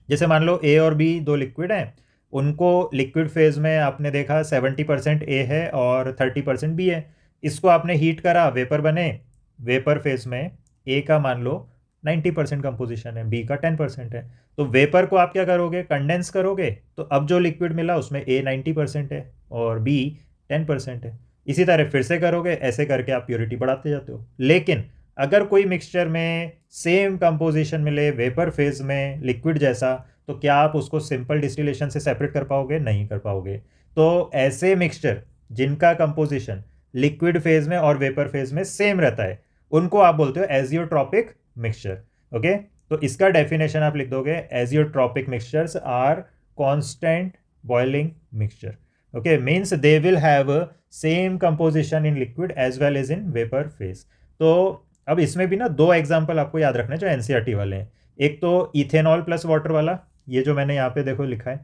जैसे मान लो ए और बी दो लिक्विड हैं, उनको लिक्विड फेज में आपने देखा 70% ए है और 30% बी है, इसको आपने हीट करा, वेपर बने। वेपर फेज में ए का मान लो 90% कंपोजिशन है, बी का 10% है, तो वेपर को आप क्या करोगे, कंडेंस करोगे, तो अब जो लिक्विड मिला उसमें ए 90% है और बी 10% है। इसी तरह फिर से करोगे, ऐसे करके आप प्योरिटी बढ़ाते जाते हो। लेकिन अगर कोई मिक्सचर में सेम कंपोजिशन मिले वेपर फेज में लिक्विड जैसा, तो क्या आप उसको सिंपल डिस्टिलेशन से सेपरेट कर पाओगे, नहीं कर पाओगे। तो ऐसे मिक्सचर जिनका कंपोजिशन लिक्विड फेज में और वेपर फेज में सेम रहता है, उनको आप बोलते हो एजियोट्रॉपिक मिक्सचर। ओके, तो इसका डेफिनेशन आप लिख दोगे, azeotropic mixtures are constant boiling mixture. Okay, means they will have same composition in liquid as well as in vapor phase. तो अब इसमें भी ना दो एग्जाम्पल आपको याद रखना है जो एनसीईआरटी वाले हैं. एक तो इथेनॉल प्लस वाटर वाला, ये जो मैंने यहाँ पे देखो लिखा है.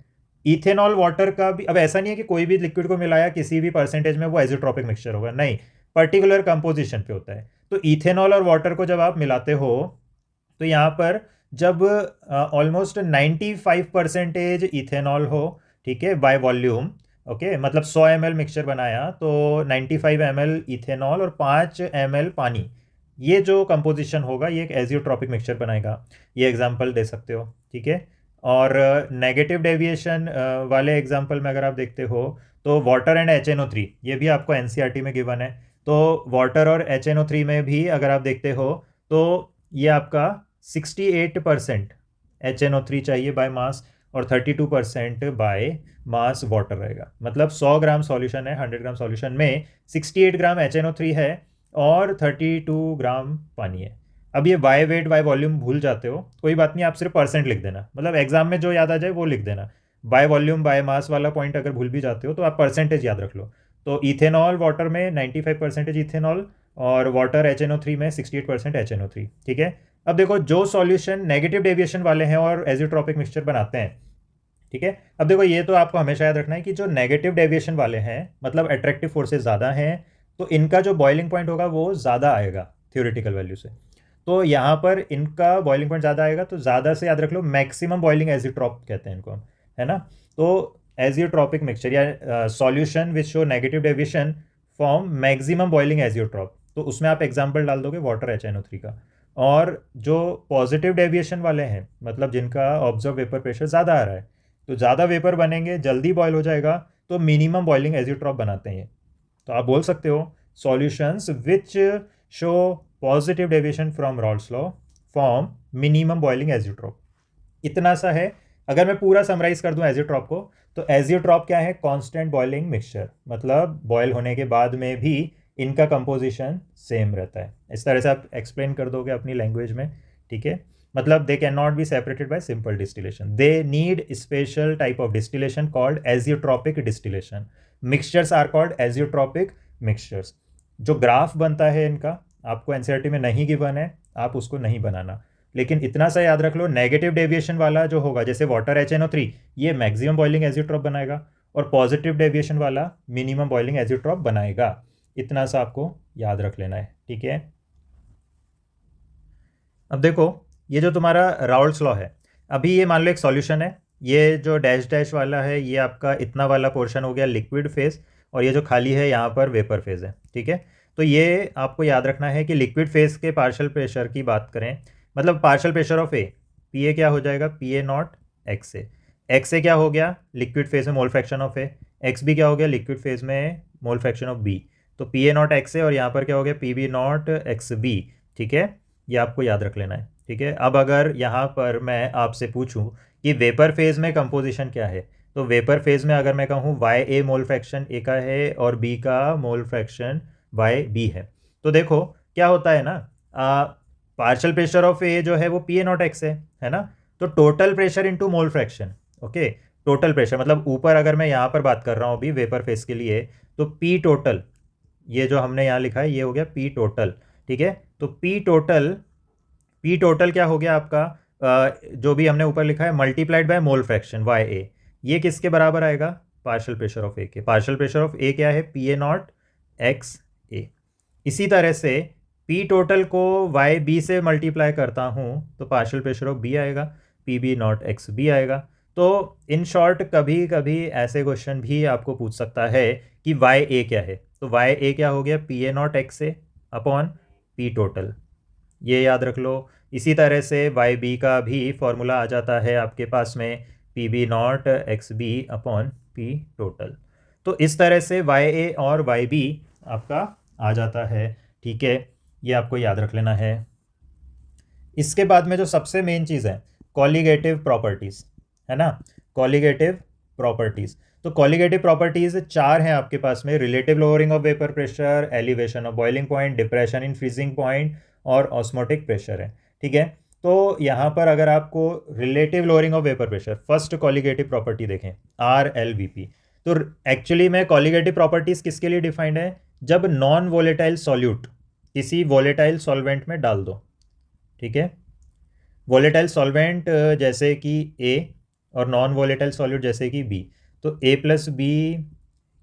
इथेनॉल वाटर का भी, अब ऐसा नहीं है कि कोई भी लिक्विड को मिलाया किसी भी परसेंटेज में वो एजियोट्रॉपिक मिक्सचर होगा, नहीं, पर्टिकुलर कंपोजिशन पे होता है. तो इथेनॉल और वाटर को जब आप मिलाते हो तो यहाँ पर जब ऑलमोस्ट 95% इथेनॉल हो, ठीक है, बाय वॉल्यूम, ओके, मतलब 100 ml मिक्सचर बनाया तो 95 ml इथेनॉल और 5 ml पानी, ये जो कंपोजिशन होगा ये एक एजियोट्रॉपिक मिक्सचर बनाएगा. ये एग्जांपल दे सकते हो, ठीक है. और नेगेटिव डेविएशन वाले एग्जांपल में अगर आप देखते हो तो वाटर एंड HNO3, ये भी आपको एनसीईआरटी में गिवन है. तो वाटर और HNO3 में भी अगर आप देखते हो तो ये आपका 68% HNO3 चाहिए बाय मास और 32% बाय मास वाटर रहेगा. मतलब 100 ग्राम सॉल्यूशन है, 100 ग्राम सॉल्यूशन में 68 ग्राम HNO3 है और 32 ग्राम पानी है. अब ये बाय वेट बाय वॉल्यूम भूल जाते हो, कोई बात नहीं, आप सिर्फ परसेंट लिख देना, मतलब एग्जाम में जो याद आ जाए वो लिख देना. बाय वॉल्यूम बाय मास वाला पॉइंट अगर भूल भी जाते हो तो आप परसेंटेज याद रख लो. तो इथेनॉल वाटर में 95% इथेनॉल और वाटर HNO3 में 68% HNO3, ठीक है. अब देखो जो सॉल्यूशन नेगेटिव डेविएशन वाले हैं और एजियोट्रॉपिक मिक्सचर बनाते हैं, ठीक है. अब देखो ये तो आपको हमेशा याद रखना है कि जो नेगेटिव डेविएशन वाले हैं मतलब अट्रैक्टिव फोर्सेस ज़्यादा हैं तो इनका जो बॉइलिंग पॉइंट होगा वो ज़्यादा आएगा थ्योरेटिकल वैल्यू से. तो यहाँ पर इनका बॉइलिंग पॉइंट ज़्यादा आएगा, तो ज़्यादा से याद रख लो मैक्सिमम बॉइलिंग एजियोट्रॉप कहते हैं इनको हम, है ना. तो एजियोट्रॉपिक मिक्सचर या solution which show negative deviation form maximum boiling azeotrope, तो उसमें आप एग्जाम्पल डाल दोगे वाटर HNO3 का. और जो पॉजिटिव डेविएशन वाले हैं मतलब जिनका ऑब्जर्व वेपर प्रेशर ज़्यादा आ रहा है, तो ज़्यादा वेपर बनेंगे, जल्दी बॉयल हो जाएगा, तो मिनिमम बॉइलिंग एजियोट्रॉप बनाते हैं. तो आप बोल सकते हो solutions which show positive deviation from Rawls law form minimum boiling azeotrope. इतना सा है. अगर मैं पूरा समराइज कर दूं एजियोट्रॉप को, तो एजियोट्रॉप क्या है, कांस्टेंट बॉइलिंग मिक्सचर, मतलब बॉयल होने के बाद में भी इनका कंपोजिशन सेम रहता है. इस तरह से आप एक्सप्लेन कर दोगे अपनी लैंग्वेज में, ठीक है. मतलब they can not be separated by simple distillation, they need special type of distillation called azeotropic distillation. Mixtures are called azeotropic mixtures. जो ग्राफ बनता है इनका आपको एनसीईआरटी में नहीं गिवन है, आप उसको नहीं बनाना. लेकिन इतना सा याद रख लो, नेगेटिव डेविएशन वाला जो होगा जैसे वाटर HNO3, ये मैक्सिमम बॉइलिंग एजियोट्रॉप बनाएगा और पॉजिटिव डेविएशन वाला मिनिमम बॉइलिंग एजियोट्रॉप बनाएगा. इतना सा आपको याद रख लेना है, ठीक है. अब देखो ये जो तुम्हारा राउल्ट्स लॉ है, अभी ये मान लो एक सॉल्यूशन है, ये जो डैश डैश वाला है ये आपका इतना वाला पोर्शन हो गया लिक्विड फेज और ये जो खाली है यहाँ पर वेपर फेज है, ठीक है. तो ये आपको याद रखना है कि लिक्विड फेज के पार्शियल प्रेशर की बात करें, मतलब partial pressure of A, P A क्या हो जाएगा, PA0 XA क्या हो गया लिक्विड फेज में mole fraction of A, XB क्या हो गया लिक्विड फेज में मोल फ्रैक्शन ऑफ बी. तो PA0 XA और यहाँ पर क्या हो गया PB0 XB, ठीक है. ये आपको याद रख लेना है, ठीक है. अब अगर यहाँ पर मैं आपसे पूछूं कि वेपर फेज में कंपोजिशन क्या है, तो वेपर फेज में अगर मैं कहूँ YA मोल फ्रैक्शन ए का है और B का मोल फ्रैक्शन YB है, तो देखो क्या होता है ना, पार्शियल प्रेशर ऑफ ए जो है वो PA0 XA है ना. तो total pressure into mole fraction, okay, total pressure मतलब ऊपर अगर मैं यहाँ पर बात कर रहा हूँ अभी वेपर फेज के लिए, तो P टोटल, ये जो हमने यहाँ लिखा है ये हो गया P टोटल, ठीक है. तो P टोटल क्या हो गया आपका, जो भी हमने ऊपर लिखा है multiplied by mole fraction YA, ये किसके बराबर आएगा, पार्शियल प्रेशर ऑफ ए के. पार्शियल प्रेशर ऑफ ए क्या है, PA0 XA. इसी तरह से P टोटल को YB से मल्टीप्लाई करता हूँ तो पार्शियल प्रेशर ऑफ B आएगा, PB0 XB आएगा. तो इन शॉर्ट कभी कभी ऐसे क्वेश्चन भी आपको पूछ सकता है कि YA क्या है, तो YA क्या हो गया PA0 XA upon P total, ये याद रख लो. इसी तरह से YB का भी फॉर्मूला आ जाता है आपके पास में PB0 XB upon P total. तो इस तरह से YA और YB आपका आ जाता है, ठीक है. ये आपको याद रख लेना है. इसके बाद में जो सबसे मेन चीज़ है कॉलिगेटिव प्रॉपर्टीज़, है ना, कॉलिगेटिव प्रॉपर्टीज़. तो कॉलिगेटिव प्रॉपर्टीज़ 4 हैं आपके पास में, relative lowering of vapour pressure, elevation of boiling point, depression in freezing point और ऑस्मोटिक प्रेशर है, ठीक है. तो यहाँ पर अगर आपको relative lowering of vapour pressure first colligative property देखें RLVP, तो एक्चुअली में कॉलिगेटिव प्रॉपर्टीज किसके लिए डिफाइंड है, जब नॉन वोलेटाइल सॉल्यूट किसी वोलेटाइल सॉल्वेंट में डाल दो, ठीक है। वोलेटाइल सॉल्वेंट जैसे कि A और नॉन वोलेटाइल सॉल्यूट जैसे कि B, तो A प्लस B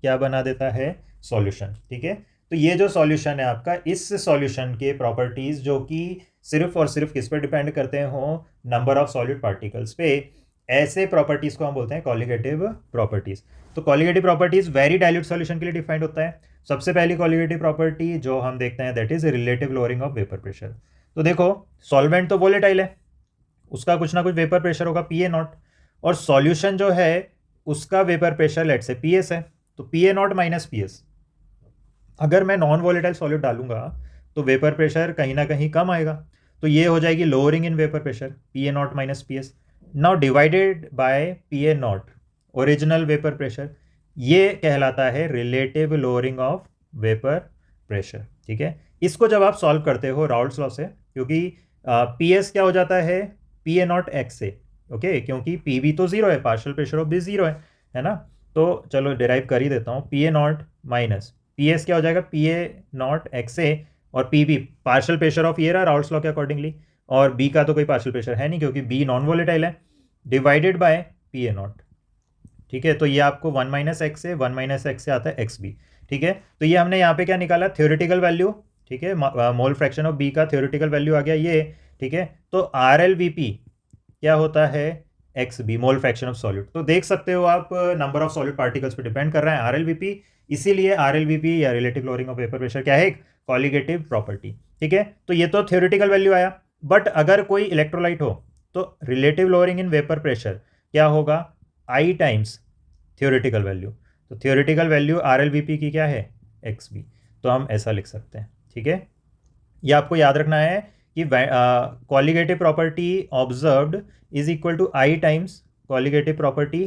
क्या बना देता है, सॉल्यूशन, ठीक है। तो ये जो सॉल्यूशन है आपका, इस सॉल्यूशन के प्रॉपर्टीज जो कि सिर्फ और सिर्फ किस पर डिपेंड करते हो, नंबर ऑफ सॉलिड पार्टिकल्स पे, ऐसे प्रॉपर्टीज को हम बोलते हैं कॉलिगेटिव प्रॉपर्टीज। तो colligative properties very dilute solution के लिए डिफाइंड होता है। सबसे पहली कॉलिगेटिव प्रॉपर्टी जो हम देखते हैं that is relative lowering of vapour pressure. तो देखो सॉल्वेंट तो वोलेटाइल है, उसका कुछ ना कुछ वेपर प्रेशर होगा PA0, और सॉल्यूशन जो है उसका वेपर प्रेशर लेट से PS है, तो PA0 माइनस PS। अगर मैं नॉन वोलेटाइल सॉल्यूट डालूंगा तो वेपर प्रेशर कहीं ना कहीं कम आएगा, तो ये हो जाएगी lowering in vapour pressure, PA0 minus PS। Now divided by PA0 original vapour pressure, ये कहलाता है relative lowering of vapour pressure, ठीक है। इसको जब आप सॉल्व करते हो राउल्ट्स लॉ से, क्योंकि PS क्या हो जाता है PA0 x से, ओके, क्योंकि PB तो जीरो है, partial pressure of B zero है ना। तो चलो डिराइव कर ही देता हूँ, PA0 माइनस PS क्या हो जाएगा PA0 x से, और PB पार्शियल प्रेशर ऑफ ये रहा राउल्ट्स लॉ के अकॉर्डिंगली, और B का तो कोई पार्शियल प्रेशर है नहीं क्योंकि B नॉन वोलेटाइल है, डिवाइडेड बाय PA0, ठीक है। तो ये आपको 1 माइनस एक्स से 1 माइनस एक्स से आता है XB, ठीक है। तो ये हमने यहाँ पे क्या निकाला, थ्योरेटिकल वैल्यू, ठीक है, मोल फ्रैक्शन ऑफ B का थ्योरेटिकल वैल्यू आ गया ये, ठीक है। तो RLVP क्या होता है XB, mole fraction of solute. तो देख सकते हो आप नंबर ऑफ सॉलिड पार्टिकल्स पे डिपेंड कर रहा है RLVP, इसीलिए RLVP या relative lowering of vapour pressure क्या है, एक कॉलिगेटिव प्रॉपर्टी, ठीक है। तो ये तो थ्योरेटिकल वैल्यू आया, बट अगर कोई इलेक्ट्रोलाइट हो तो relative lowering in vapour pressure क्या होगा, I टाइम्स थ्योरेटिकल वैल्यू। तो थ्योरेटिकल वैल्यू RLVP की क्या है XB, तो हम ऐसा लिख सकते हैं, ठीक है। ये आपको याद रखना है कि colligative property observed is equal to I times colligative property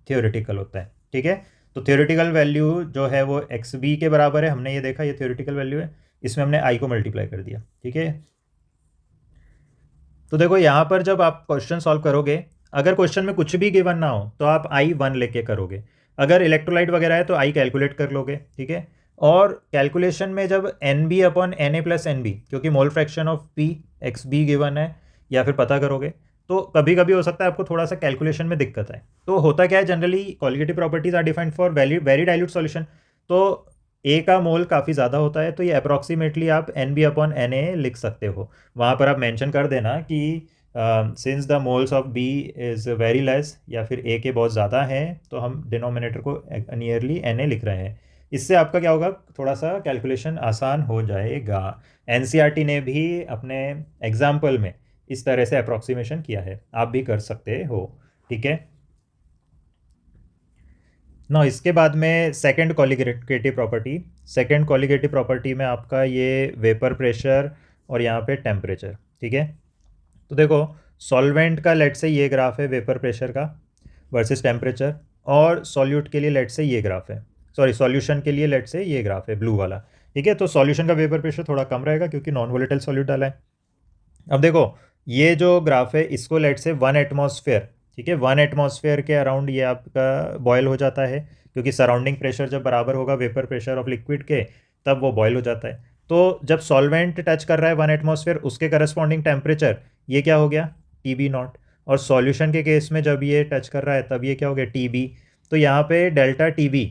theoretical होता है, ठीक है। तो थ्योरेटिकल वैल्यू जो है वो XB के बराबर है, हमने ये देखा ये थ्योरेटिकल वैल्यू है, इसमें हमने I को मल्टीप्लाई कर दिया, ठीक है। तो देखो यहाँ पर जब आप क्वेश्चन सॉल्व करोगे, अगर क्वेश्चन में कुछ भी गिवन ना हो तो आप I1 लेके करोगे, अगर इलेक्ट्रोलाइट वगैरह है तो I कैलकुलेट कर लोगे, ठीक है। और कैलकुलेशन में जब NB upon Na plus NB, क्योंकि mole fraction of P XB given है, या फिर पता करोगे, तो कभी कभी हो सकता है आपको थोड़ा सा कैलकुलेशन में दिक्कत आए। तो होता क्या है, generally colligative properties are defined for very dilute solution, तो A का मोल काफ़ी ज़्यादा होता है, तो ये अप्रॉक्सीमेटली आप NB अपॉन Na लिख सकते हो। वहाँ पर आप मेंशन कर देना कि since the moles of B is very less, या फिर A के बहुत ज़्यादा हैं, तो हम डिनोमिनेटर को नियरली Na लिख रहे हैं। इससे आपका क्या होगा, थोड़ा सा कैलकुलेशन आसान हो जाएगा। NCERT ने भी अपने एग्जाम्पल में इस तरह से अप्रॉक्सीमेशन किया है, आप भी कर सकते हो, ठीक है ना। इसके बाद में सेकंड कॉलिगेटिव प्रॉपर्टी में आपका ये वेपर प्रेशर और यहाँ पे टेम्परेचर, ठीक है। तो देखो सॉल्वेंट का लेट से ये ग्राफ है वेपर प्रेशर का वर्सेस टेम्परेचर, और सॉल्यूट के लिए लेट से ये ग्राफ है, सॉरी सॉल्यूशन के लिए लेट से ये ग्राफ है ब्लू वाला, ठीक है। तो सॉल्यूशन का वेपर प्रेशर थोड़ा कम रहेगा क्योंकि नॉन वोलेटाइल सॉल्यूट डाला है। अब देखो ये जो ग्राफ है इसको लेट से 1 एटमॉस्फेयर, ठीक है, 1 एटमॉस्फेयर के अराउंड ये आपका बॉयल हो जाता है, क्योंकि सराउंडिंग प्रेशर जब बराबर होगा वेपर प्रेशर ऑफ लिक्विड के तब वो बॉयल हो जाता है। तो जब सॉल्वेंट टच कर रहा है 1 एटमॉस्फेयर, उसके करस्पॉन्डिंग टेम्परेचर ये क्या हो गया TB0, और सॉल्यूशन के केस में जब ये टच कर रहा है तब ये क्या हो गया TB। तो यहाँ पे डेल्टा TB,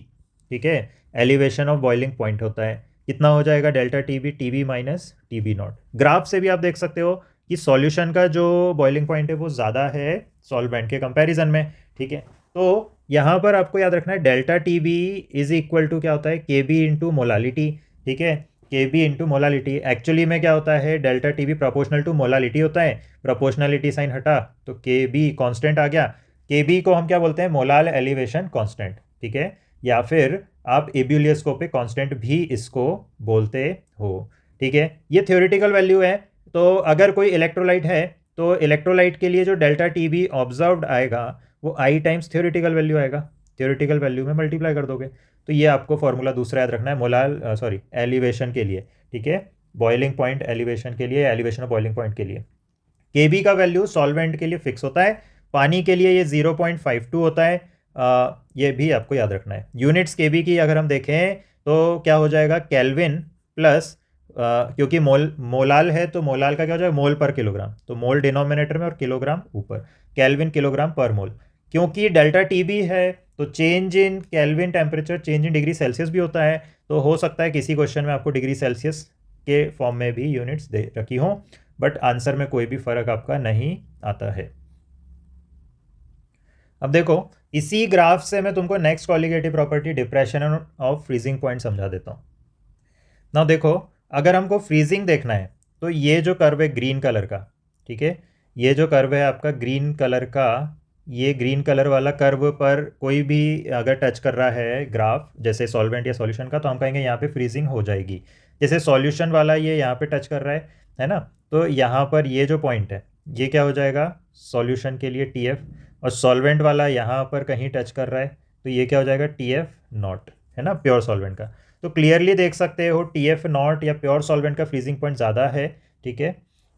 ठीक है, एलिवेशन ऑफ बॉइलिंग पॉइंट होता है, कितना हो जाएगा delta TB minus TB0। Graph से भी आप देख सकते हो कि सॉल्यूशन का जो बॉइलिंग पॉइंट है वो ज़्यादा है सॉल्वेंट के कंपैरिजन में, ठीक है। तो यहाँ पर आपको याद रखना है delta TB is equal to क्या होता है KB इंटू मोलालिटी, ठीक है, KB इंटू मोलालिटी। एक्चुअली में क्या होता है, delta TB proportional to molality होता है, प्रोपोर्शनलिटी साइन हटा तो KB कांस्टेंट आ गया। KB को हम क्या बोलते हैं, मोलाल एलिवेशन कांस्टेंट, ठीक है, या फिर आप एब्यूलियोस्कोपिक कांस्टेंट भी इसको बोलते हो, ठीक है। ये थ्योरेटिकल वैल्यू है, तो अगर कोई इलेक्ट्रोलाइट है तो इलेक्ट्रोलाइट के लिए जो डेल्टा TB ऑब्जर्व्ड आएगा वो I टाइम्स थ्योरेटिकल वैल्यू आएगा, थ्योरेटिकल वैल्यू में मल्टीप्लाई कर दोगे। तो ये आपको फॉर्मूला दूसरा याद रखना है, मोलाल एलिवेशन के लिए, ठीक है, बॉइलिंग पॉइंट एलिवेशन के लिए, एलिवेशन ऑफ बॉइलिंग पॉइंट के लिए। Kb का वैल्यू सॉल्वेंट के लिए फिक्स होता है, पानी के लिए ये 0.52 होता है, ये भी आपको याद रखना है। यूनिट्स Kb की अगर हम देखें तो क्या हो जाएगा, केल्विन प्लस क्योंकि मोलाल है तो मोलाल का क्या हो जाएगा, मोल पर किलोग्राम, तो मोल डिनोमिनेटर में और किलोग्राम ऊपर, केल्विन किलोग्राम पर मोल। क्योंकि डेल्टा टी भी है तो change in kelvin temperature change in degree Celsius भी होता है, तो हो सकता है किसी क्वेश्चन में आपको डिग्री सेल्सियस के फॉर्म में भी यूनिट्स दे रखी हो, बट आंसर में कोई भी फर्क आपका नहीं आता है। अब देखो इसी ग्राफ से मैं तुमको next colligative property depression of freezing point समझा देता हूँ। ना देखो अगर हमको फ्रीजिंग देखना है तो ये जो कर्व है ग्रीन कलर का, ठीक है, ये जो कर्व है आपका ग्रीन कलर का, ये ग्रीन कलर वाला कर्व पर कोई भी अगर टच कर रहा है ग्राफ जैसे सॉल्वेंट या सॉल्यूशन का, तो हम कहेंगे यहाँ पे फ्रीजिंग हो जाएगी। जैसे सॉल्यूशन वाला ये यहाँ पे टच कर रहा है ना, तो यहाँ पर ये जो पॉइंट है ये क्या हो जाएगा, सॉल्यूशन के लिए TF, और सॉल्वेंट वाला यहाँ पर कहीं टच कर रहा है तो ये क्या हो जाएगा, TF नॉट, है ना, प्योर सॉल्वेंट का। तो क्लियरली देख सकते हो TF नॉट या प्योर सॉल्वेंट का फ्रीजिंग पॉइंट ज़्यादा है, ठीक है,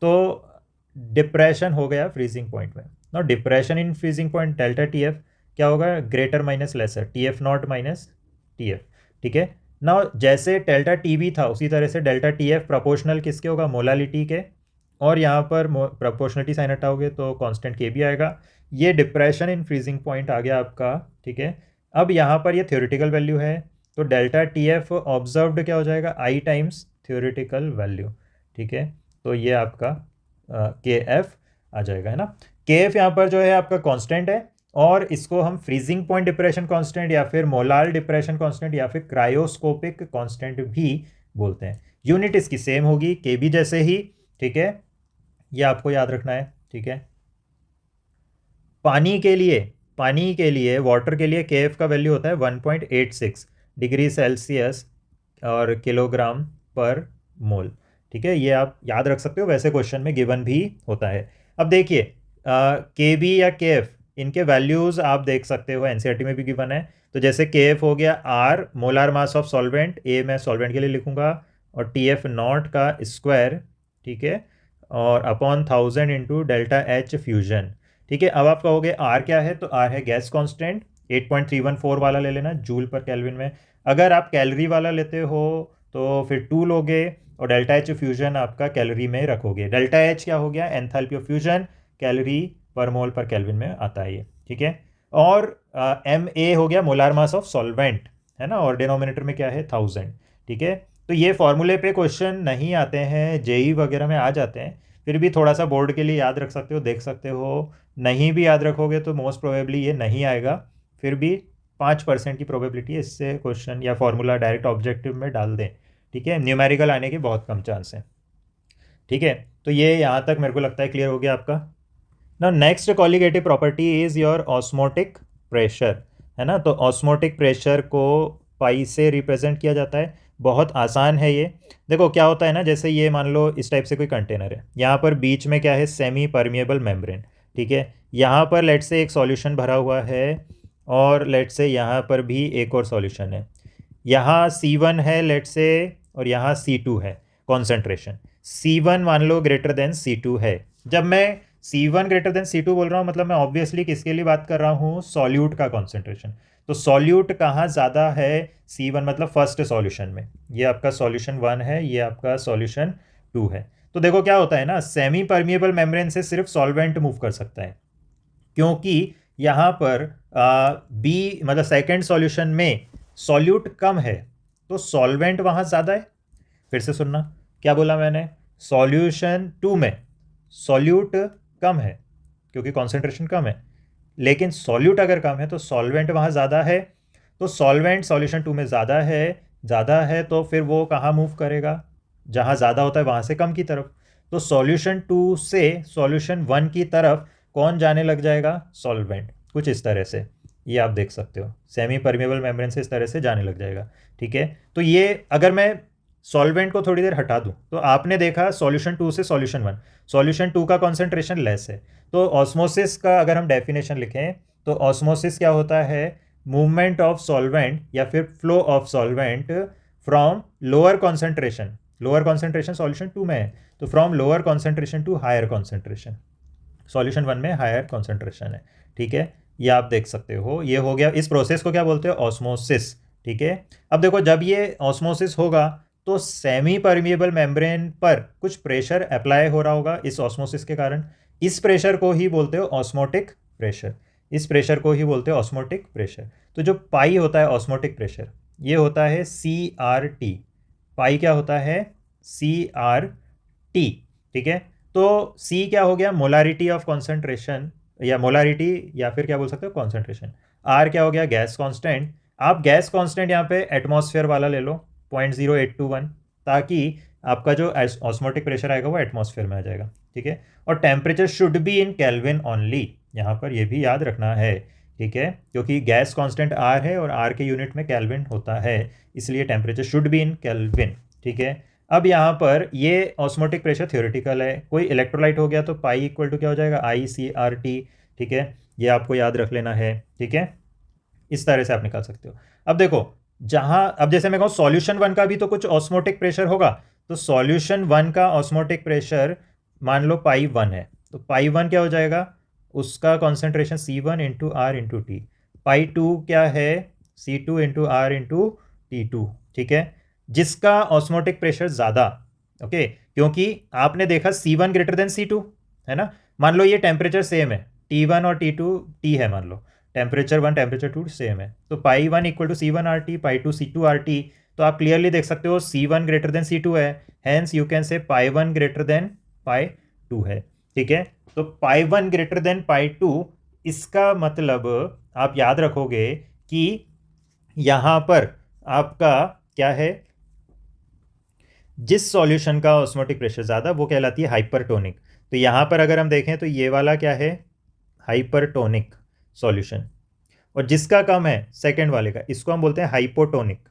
तो डिप्रेशन हो गया फ्रीजिंग पॉइंट में। ना depression in freezing point delta TF क्या होगा, greater minus lesser, TF naught minus TF, ठीक है ना। जैसे डेल्टा TB था उसी तरह से डेल्टा TF प्रोपोर्शनल किसके होगा, मोलालिटी के, और यहाँ पर प्रोपोर्शनलिटी साइन हटाओगे तो कांस्टेंट Kb आएगा। ये डिप्रेशन इन फ्रीजिंग पॉइंट आ गया आपका, ठीक है। अब यहाँ पर ये थ्योरेटिकल वैल्यू है तो डेल्टा TF ऑब्जर्व्ड क्या हो जाएगा, I टाइम्स थ्योरेटिकल वैल्यू, ठीक है, तो ये आपका KF आ जाएगा, है ना। KF यहाँ पर जो है आपका कांस्टेंट है, और इसको हम फ्रीजिंग पॉइंट डिप्रेशन कांस्टेंट या फिर मोलार डिप्रेशन कांस्टेंट या फिर क्रायोस्कोपिक कांस्टेंट भी बोलते हैं। यूनिट इसकी सेम होगी Kb जैसे ही, ठीक है, ये आपको याद रखना है, ठीक है। पानी के लिए वाटर के लिए KF का वैल्यू होता है 1.86 डिग्री सेल्सियस और किलोग्राम पर मोल, ठीक है, ये आप याद रख सकते हो, वैसे क्वेश्चन में गिवन भी होता है। अब देखिए Kb या KF इनके वैल्यूज़ आप देख सकते हो, एनसीईआरटी में भी गिवन है। तो जैसे KF हो गया R molar mass of solvent, A मैं सॉल्वेंट के लिए लिखूंगा, और TF नॉट का स्क्वायर, ठीक है, और upon 1000 into delta H fusion, ठीक है। अब आप कहोगे R क्या है, तो R है गैस कांस्टेंट, 8.314 वाला ले लेना जूल पर केल्विन में। अगर आप कैलोरी वाला लेते हो तो फिर 2 लोगे, और डेल्टा H फ्यूजन आपका कैलोरी में रखोगे। डेल्टा H क्या हो गया, एंथैल्पी ऑफ फ्यूजन, कैलोरी पर मोल पर केल्विन में आता है ये, ठीक है। और MA हो गया मोलार मास ऑफ सॉल्वेंट, है ना, और डिनोमिनेटर में क्या है 1000, ठीक है। तो ये फॉर्मूले पे क्वेश्चन नहीं आते हैं, जेई वगैरह में आ जाते हैं, फिर भी थोड़ा सा बोर्ड के लिए याद रख सकते हो, देख सकते हो। नहीं भी याद रखोगे तो मोस्ट प्रोबेबली ये नहीं आएगा, फिर भी 5% की प्रोबेबिलिटी है इससे क्वेश्चन या फॉर्मूला डायरेक्ट ऑब्जेक्टिव में डाल दें, ठीक है। न्यूमेरिकल आने के बहुत कम चांस हैं, ठीक है। तो ये यहाँ तक मेरे को लगता है क्लियर हो गया आपका। ना next colligative property is your osmotic pressure, है ना। तो ऑस्मोटिक प्रेशर को पाई से रिप्रेजेंट किया जाता है, बहुत आसान है ये। देखो क्या होता है ना, जैसे ये मान लो इस टाइप से कोई कंटेनर है, यहाँ पर बीच में क्या है, सेमी परमिएबल मेम्ब्रेन, ठीक है। यहाँ पर लेट से एक सॉल्यूशन भरा हुआ है, और लेट से यहाँ पर भी एक और सॉल्यूशन है, यहाँ C1 है लेट से, और यहाँ C2 है। कॉन्सेंट्रेशन C1 मान लो ग्रेटर देन C2 है। जब मैं C1 ग्रेटर देन C2 बोल रहा हूँ, मतलब मैं ऑब्वियसली किसके लिए बात कर रहा हूँ, सॉल्यूट का कॉन्सेंट्रेशन। तो सॉल्यूट कहाँ ज़्यादा है, C1 मतलब फर्स्ट सॉल्यूशन में, ये आपका सॉल्यूशन 1 है, ये आपका सॉल्यूशन 2 है। तो देखो क्या होता है ना, सेमी परमिएबल मेम्ब्रेन से सिर्फ सॉल्वेंट मूव कर सकता है, क्योंकि यहाँ पर बी मतलब सेकेंड सॉल्यूशन में सॉल्यूट कम है तो सॉल्वेंट वहाँ ज़्यादा है। फिर से सुनना क्या बोला मैंने, सॉल्यूशन 2 में सॉल्यूट कम है क्योंकि कॉन्सेंट्रेशन कम है, लेकिन सॉल्यूट अगर कम है तो सॉल्वेंट वहाँ ज़्यादा है। तो सॉल्वेंट सॉल्यूशन 2 में ज़्यादा है तो फिर वो कहाँ मूव करेगा, जहाँ ज़्यादा होता है वहाँ से कम की तरफ। तो सॉल्यूशन 2 से सॉल्यूशन 1 की तरफ कौन जाने लग जाएगा, सॉल्वेंट, कुछ इस तरह से, ये आप देख सकते हो, सेमी परमिएबल मेम्ब्रेन से इस तरह से जाने लग जाएगा, ठीक है। तो ये अगर मैं सॉल्वेंट को थोड़ी देर हटा दूं तो आपने देखा सॉल्यूशन 2 से सॉल्यूशन 1, सॉल्यूशन 2 का कॉन्सेंट्रेशन लेस है। तो ऑस्मोसिस का अगर हम डेफिनेशन लिखें तो ऑस्मोसिस क्या होता है, मूवमेंट ऑफ सॉल्वेंट या फिर flow of solvent from lower concentration lower concentration solution 2 में है, तो from lower concentration to higher concentration, solution 1 में हायर कॉन्सेंट्रेशन है। ठीक है, ये आप देख सकते हो, ये हो गया। इस प्रोसेस को क्या बोलते हैं? ऑस्मोसिस। ठीक है, अब देखो जब ये ऑस्मोसिस होगा तो सेमी परमिएबल मेम्ब्रेन पर कुछ प्रेशर अप्लाई हो रहा होगा इस ऑस्मोसिस के कारण। इस प्रेशर को ही बोलते हो ऑस्मोटिक प्रेशर, इस प्रेशर को ही बोलते हैं ऑस्मोटिक प्रेशर। तो जो पाई होता है ऑस्मोटिक प्रेशर, ये होता है CRT। पाई क्या होता है? CRT। ठीक है, तो C क्या हो गया? मोलारिटी ऑफ कॉन्सेंट्रेशन, या मोलारिटी, या फिर क्या बोल सकते हो? कॉन्सेंट्रेशन। R क्या हो गया? Gas constant. आप गैस कांस्टेंट यहाँ पे एटमॉस्फेयर वाला ले लो, 0.0821, ताकि आपका जो ऑस्मोटिक प्रेशर आएगा वो एटमॉस्फेयर में आ जाएगा। ठीक है, और temperature should be in kelvin only, यहाँ पर ये भी याद रखना है। ठीक है, क्योंकि गैस कांस्टेंट R है और R के यूनिट में केल्विन होता है, इसलिए temperature should be in kelvin. ठीक है, अब यहाँ पर ये ऑस्मोटिक प्रेशर थ्योरेटिकल है। कोई इलेक्ट्रोलाइट हो गया तो पाई इक्वल टू क्या हो जाएगा? ICRT। ठीक है, ये आपको याद रख लेना है। ठीक है, इस तरह से आप निकाल सकते हो। अब देखो, जहाँ अब जैसे मैं कहूँ सॉल्यूशन 1 का भी तो कुछ ऑस्मोटिक प्रेशर होगा, तो सॉल्यूशन 1 का ऑस्मोटिक प्रेशर मान लो पाई 1 है, तो पाई 1 क्या हो जाएगा? उसका concentration C1 into R into T. Pi 2 क्या है? C2 into R into T2। ठीक है, जिसका ऑस्मोटिक प्रेशर ज़्यादा, ओके, क्योंकि आपने देखा C1 ग्रेटर देन C2 है ना। मान लो ये टेम्परेचर सेम है, T1 और T2 T है, मान लो टेम्परेचर 1 टेम्परेचर 2 सेम है, तो पाई 1 equal to C1RT, pi 2 C2RT। तो आप क्लियरली देख सकते हो C1 ग्रेटर देन C2 है, hence you can say pi 1 greater than pi 2 है। ठीक है, तो पाई 1 ग्रेटर देन पाई 2, इसका मतलब आप याद रखोगे कि यहाँ पर आपका क्या है? जिस सॉल्यूशन का ऑस्मोटिक प्रेशर ज़्यादा वो कहलाती है हाइपरटोनिक। तो यहाँ पर अगर हम देखें तो ये वाला क्या है? Hypertonic solution. और जिसका कम है सेकंड वाले का, इसको हम बोलते हैं हाइपोटोनिक।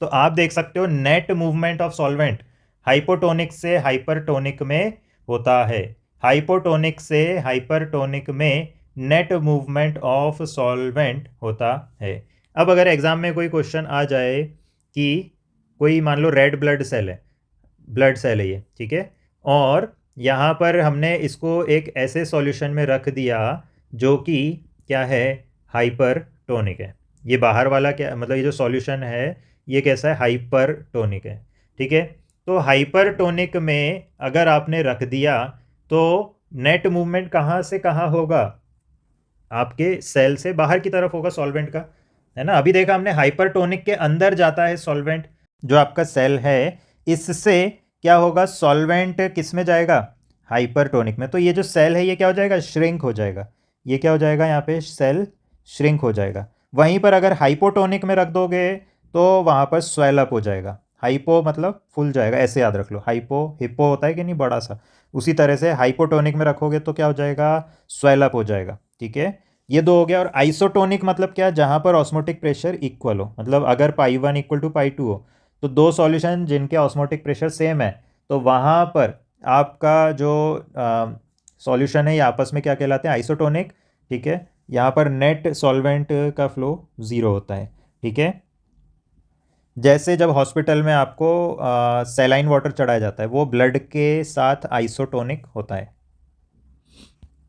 तो आप देख सकते हो net movement of solvent hypotonic से हाइपरटोनिक में होता है, हाइपोटोनिक से हाइपरटोनिक में नेट मूवमेंट ऑफ सॉल्वेंट होता है। अब अगर एग्जाम में कोई क्वेश्चन आ जाए कि कोई मान लो रेड ब्लड सेल है, ब्लड सेल है ये, ठीक है, और यहाँ पर हमने इसको एक ऐसे सॉल्यूशन में रख दिया जो कि क्या है? हाइपरटोनिक है। ये बाहर वाला क्या मतलब, ये जो सॉल्यूशन है ये कैसा है? हाइपरटोनिक है। ठीक है, तो हाइपरटोनिक में अगर आपने रख दिया तो नेट मूवमेंट कहाँ से कहाँ होगा? आपके सेल से बाहर की तरफ होगा सॉल्वेंट का, है ना। अभी देखा हमने हाइपरटोनिक के अंदर जाता है सॉल्वेंट, जो आपका सेल है इससे क्या होगा? सॉल्वेंट किस में जाएगा? हाइपरटोनिक में। तो ये जो सेल है ये क्या हो जाएगा? श्रिंक हो जाएगा। ये क्या हो जाएगा? यहाँ पे सेल श्रिंक हो जाएगा। वहीं पर अगर हाइपोटोनिक में रख दोगे तो वहाँ पर स्वेल अप हो जाएगा। हाइपो मतलब फूल जाएगा, ऐसे याद रख लो। हाइपो हिप्पो होता है कि नहीं, बड़ा सा, उसी तरह से हाइपोटोनिक में रखोगे तो क्या हो जाएगा? स्वेल अप हो जाएगा। ठीक है, ये दो हो गया। और आइसोटोनिक मतलब क्या? जहाँ पर ऑस्मोटिक प्रेशर इक्वल हो, मतलब अगर पाई 1 इक्वल टू पाई 2 हो, तो दो सॉल्यूशन जिनके ऑस्मोटिक प्रेशर सेम है, तो वहाँ पर आपका जो सॉल्यूशन है ये आपस में क्या कहलाते हैं? आइसोटोनिक। ठीक है, यहाँ पर नेट सॉल्वेंट का फ्लो ज़ीरो होता है। ठीक है, जैसे जब हॉस्पिटल में आपको सैलाइन वाटर चढ़ाया जाता है, वो ब्लड के साथ आइसोटोनिक होता है।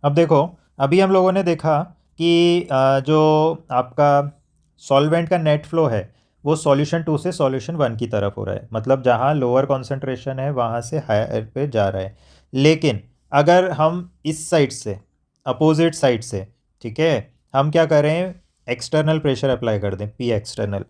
अब देखो, अभी हम लोगों ने देखा कि जो आपका सॉल्वेंट का नेट फ्लो है वो सॉल्यूशन 2 से सॉल्यूशन 1 की तरफ हो रहा है, मतलब जहाँ लोअर कॉन्सेंट्रेशन है वहाँ से हायर पे जा रहा है। लेकिन अगर हम इस साइड से, अपोजिट साइड से, ठीक है, हम क्या करें? एक्सटर्नल प्रेशर अप्लाई कर दें, P एक्सटर्नल,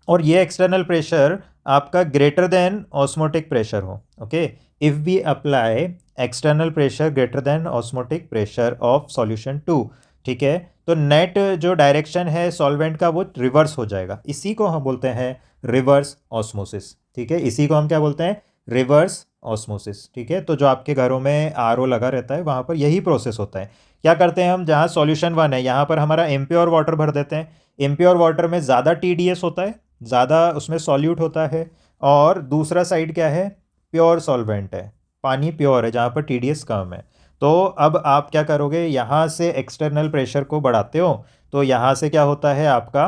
और ये एक्सटर्नल प्रेशर आपका ग्रेटर देन ऑस्मोटिक प्रेशर हो। Okay, if we apply external pressure greater than osmotic pressure of solution 2, ठीक है, तो नेट जो डायरेक्शन है सॉल्वेंट का वो रिवर्स हो जाएगा। इसी को हम बोलते हैं रिवर्स ऑस्मोसिस। ठीक है, इसी को हम क्या बोलते हैं? Reverse osmosis. ठीक है, तो जो आपके घरों में RO लगा रहता है वहाँ पर यही प्रोसेस होता है। क्या करते हैं हम? जहाँ सॉल्यूशन 1 है यहाँ पर हमारा इम्प्योर वाटर भर देते हैं। इम्प्योर वाटर में ज़्यादा TDS होता है, ज़्यादा उसमें सॉल्यूट होता है, और दूसरा साइड क्या है? प्योर सॉल्वेंट है, पानी प्योर है जहाँ पर TDS कम है। तो अब आप क्या करोगे? यहाँ से एक्सटर्नल प्रेशर को बढ़ाते हो, तो यहाँ से क्या होता है? आपका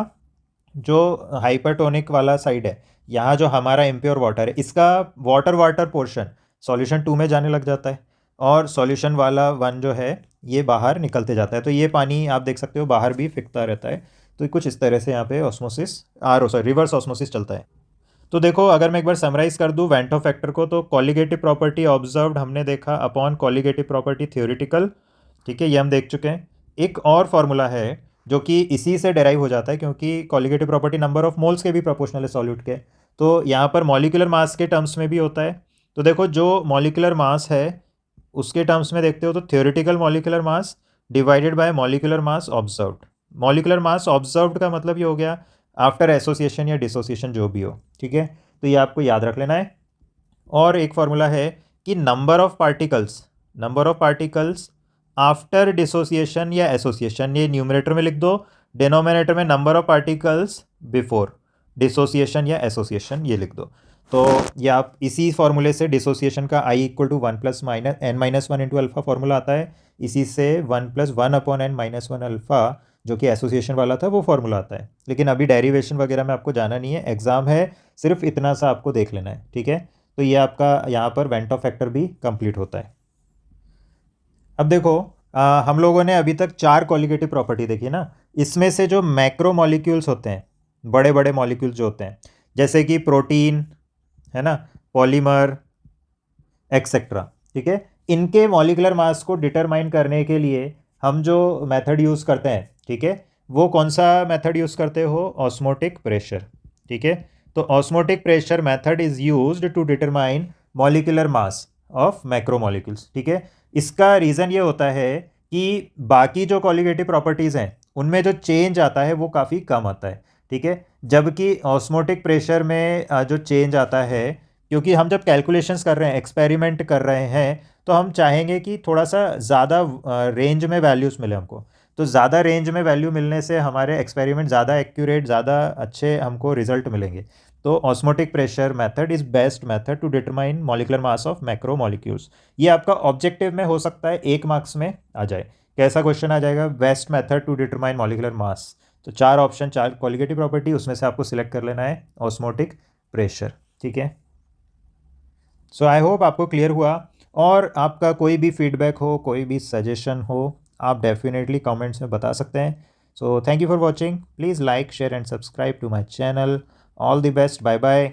जो हाइपरटोनिक वाला साइड है, यहाँ जो हमारा इम्प्योर वाटर है, इसका वाटर वाटर पोर्शन सॉल्यूशन 2 में जाने लग जाता है और सॉल्यूशन वाला 1 जो है ये बाहर निकलते जाता है। तो ये पानी आप देख सकते हो बाहर भी फिकता रहता है। तो कुछ इस तरह से यहाँ पे ऑस्मोसिस रिवर्स ऑस्मोसिस चलता है। तो देखो, अगर मैं एक बार समराइज कर दूँ वेंटो फैक्टर को, तो कॉलिगेटिव प्रॉपर्टी ऑब्जर्व्ड हमने देखा अपॉन कॉलिगेटिव प्रॉपर्टी थ्योरेटिकल, ठीक है, ये हम देख चुके हैं। एक और फार्मूला है जो कि इसी से डेराइव हो जाता है, क्योंकि colligative property number of moles के भी प्रोपोर्शनल है सॉल्यूट के, तो यहाँ पर मॉलिकुलर मास के टर्म्स में भी होता है। तो देखो, जो मॉलिकुलर मास है उसके टर्म्स में देखते हो तो theoretical molecular mass divided by molecular mass observed. Molecular mass observed का मतलब ये हो गया आफ्टर एसोसिएशन या डिसोसिएशन जो भी हो, ठीक है। तो ये आपको याद रख लेना है। और एक फार्मूला है कि number of particles after dissociation या एसोसिएशन, ये न्यूमरेटर में लिख दो, डिनोमिनेटर में number of particles before dissociation या एसोसिएशन ये लिख दो। तो ये आप इसी फॉर्मूले से डिसोसिएशन का I = 1 + n-1 into alpha formula आता है, इसी से 1 + 1/n-1 अल्फा जो कि एसोसिएशन वाला था वो फॉर्मूला आता है। लेकिन अभी डेरिवेशन वगैरह में आपको जाना नहीं है, एग्जाम है, सिर्फ इतना सा आपको देख लेना है, ठीक है। तो ये आपका यहाँ पर वेंटो फैक्टर भी कंप्लीट होता है। अब देखो, हम लोगों ने अभी तक 4 कॉलिगेटिव प्रॉपर्टी देखी ना। इसमें से जो मैक्रो मॉलिक्यूल्स होते हैं, बड़े बड़े मॉलिक्यूल्स जो होते हैं, जैसे कि प्रोटीन है ना, पॉलीमर एक्सेट्रा, ठीक है, इनके मॉलिकुलर मास को डिटरमाइन करने के लिए हम जो मेथड यूज़ करते हैं, ठीक है, वो कौन सा मेथड यूज़ करते हो? ऑस्मोटिक प्रेशर, ठीक है। तो osmotic pressure method is used to determine molecular mass of macromolecules, ठीक है। इसका रीज़न ये होता है कि बाकी जो कॉलिगेटिव प्रॉपर्टीज़ हैं उनमें जो चेंज आता है वो काफ़ी कम आता है, ठीक है, जबकि ऑस्मोटिक प्रेशर में जो चेंज आता है, क्योंकि हम जब कैलकुलेशंस कर रहे हैं, एक्सपेरिमेंट कर रहे हैं, तो हम चाहेंगे कि थोड़ा सा ज़्यादा रेंज में वैल्यूज़ मिले हमको। तो ज़्यादा रेंज में वैल्यू मिलने से हमारे एक्सपेरिमेंट ज़्यादा एक्यूरेट, ज़्यादा अच्छे हमको रिजल्ट मिलेंगे। तो osmotic pressure method is best method to determine molecular mass of macro molecules. ये आपका ऑब्जेक्टिव में हो सकता है 1 मार्क्स में आ जाए। कैसा क्वेश्चन आ जाएगा? Best method to determine molecular mass. तो 4 ऑप्शन, 4 क्वालिटेटिव प्रॉपर्टी, उसमें से आपको सिलेक्ट कर लेना है ऑस्मोटिक प्रेशर, ठीक है। सो आई होप आपको क्लियर हुआ। और आपका कोई भी फीडबैक हो, कोई भी सजेशन हो, आप डेफिनेटली कमेंट्स में बता सकते हैं। So thank you for watching, please like, share and subscribe to my channel. All the best, bye bye.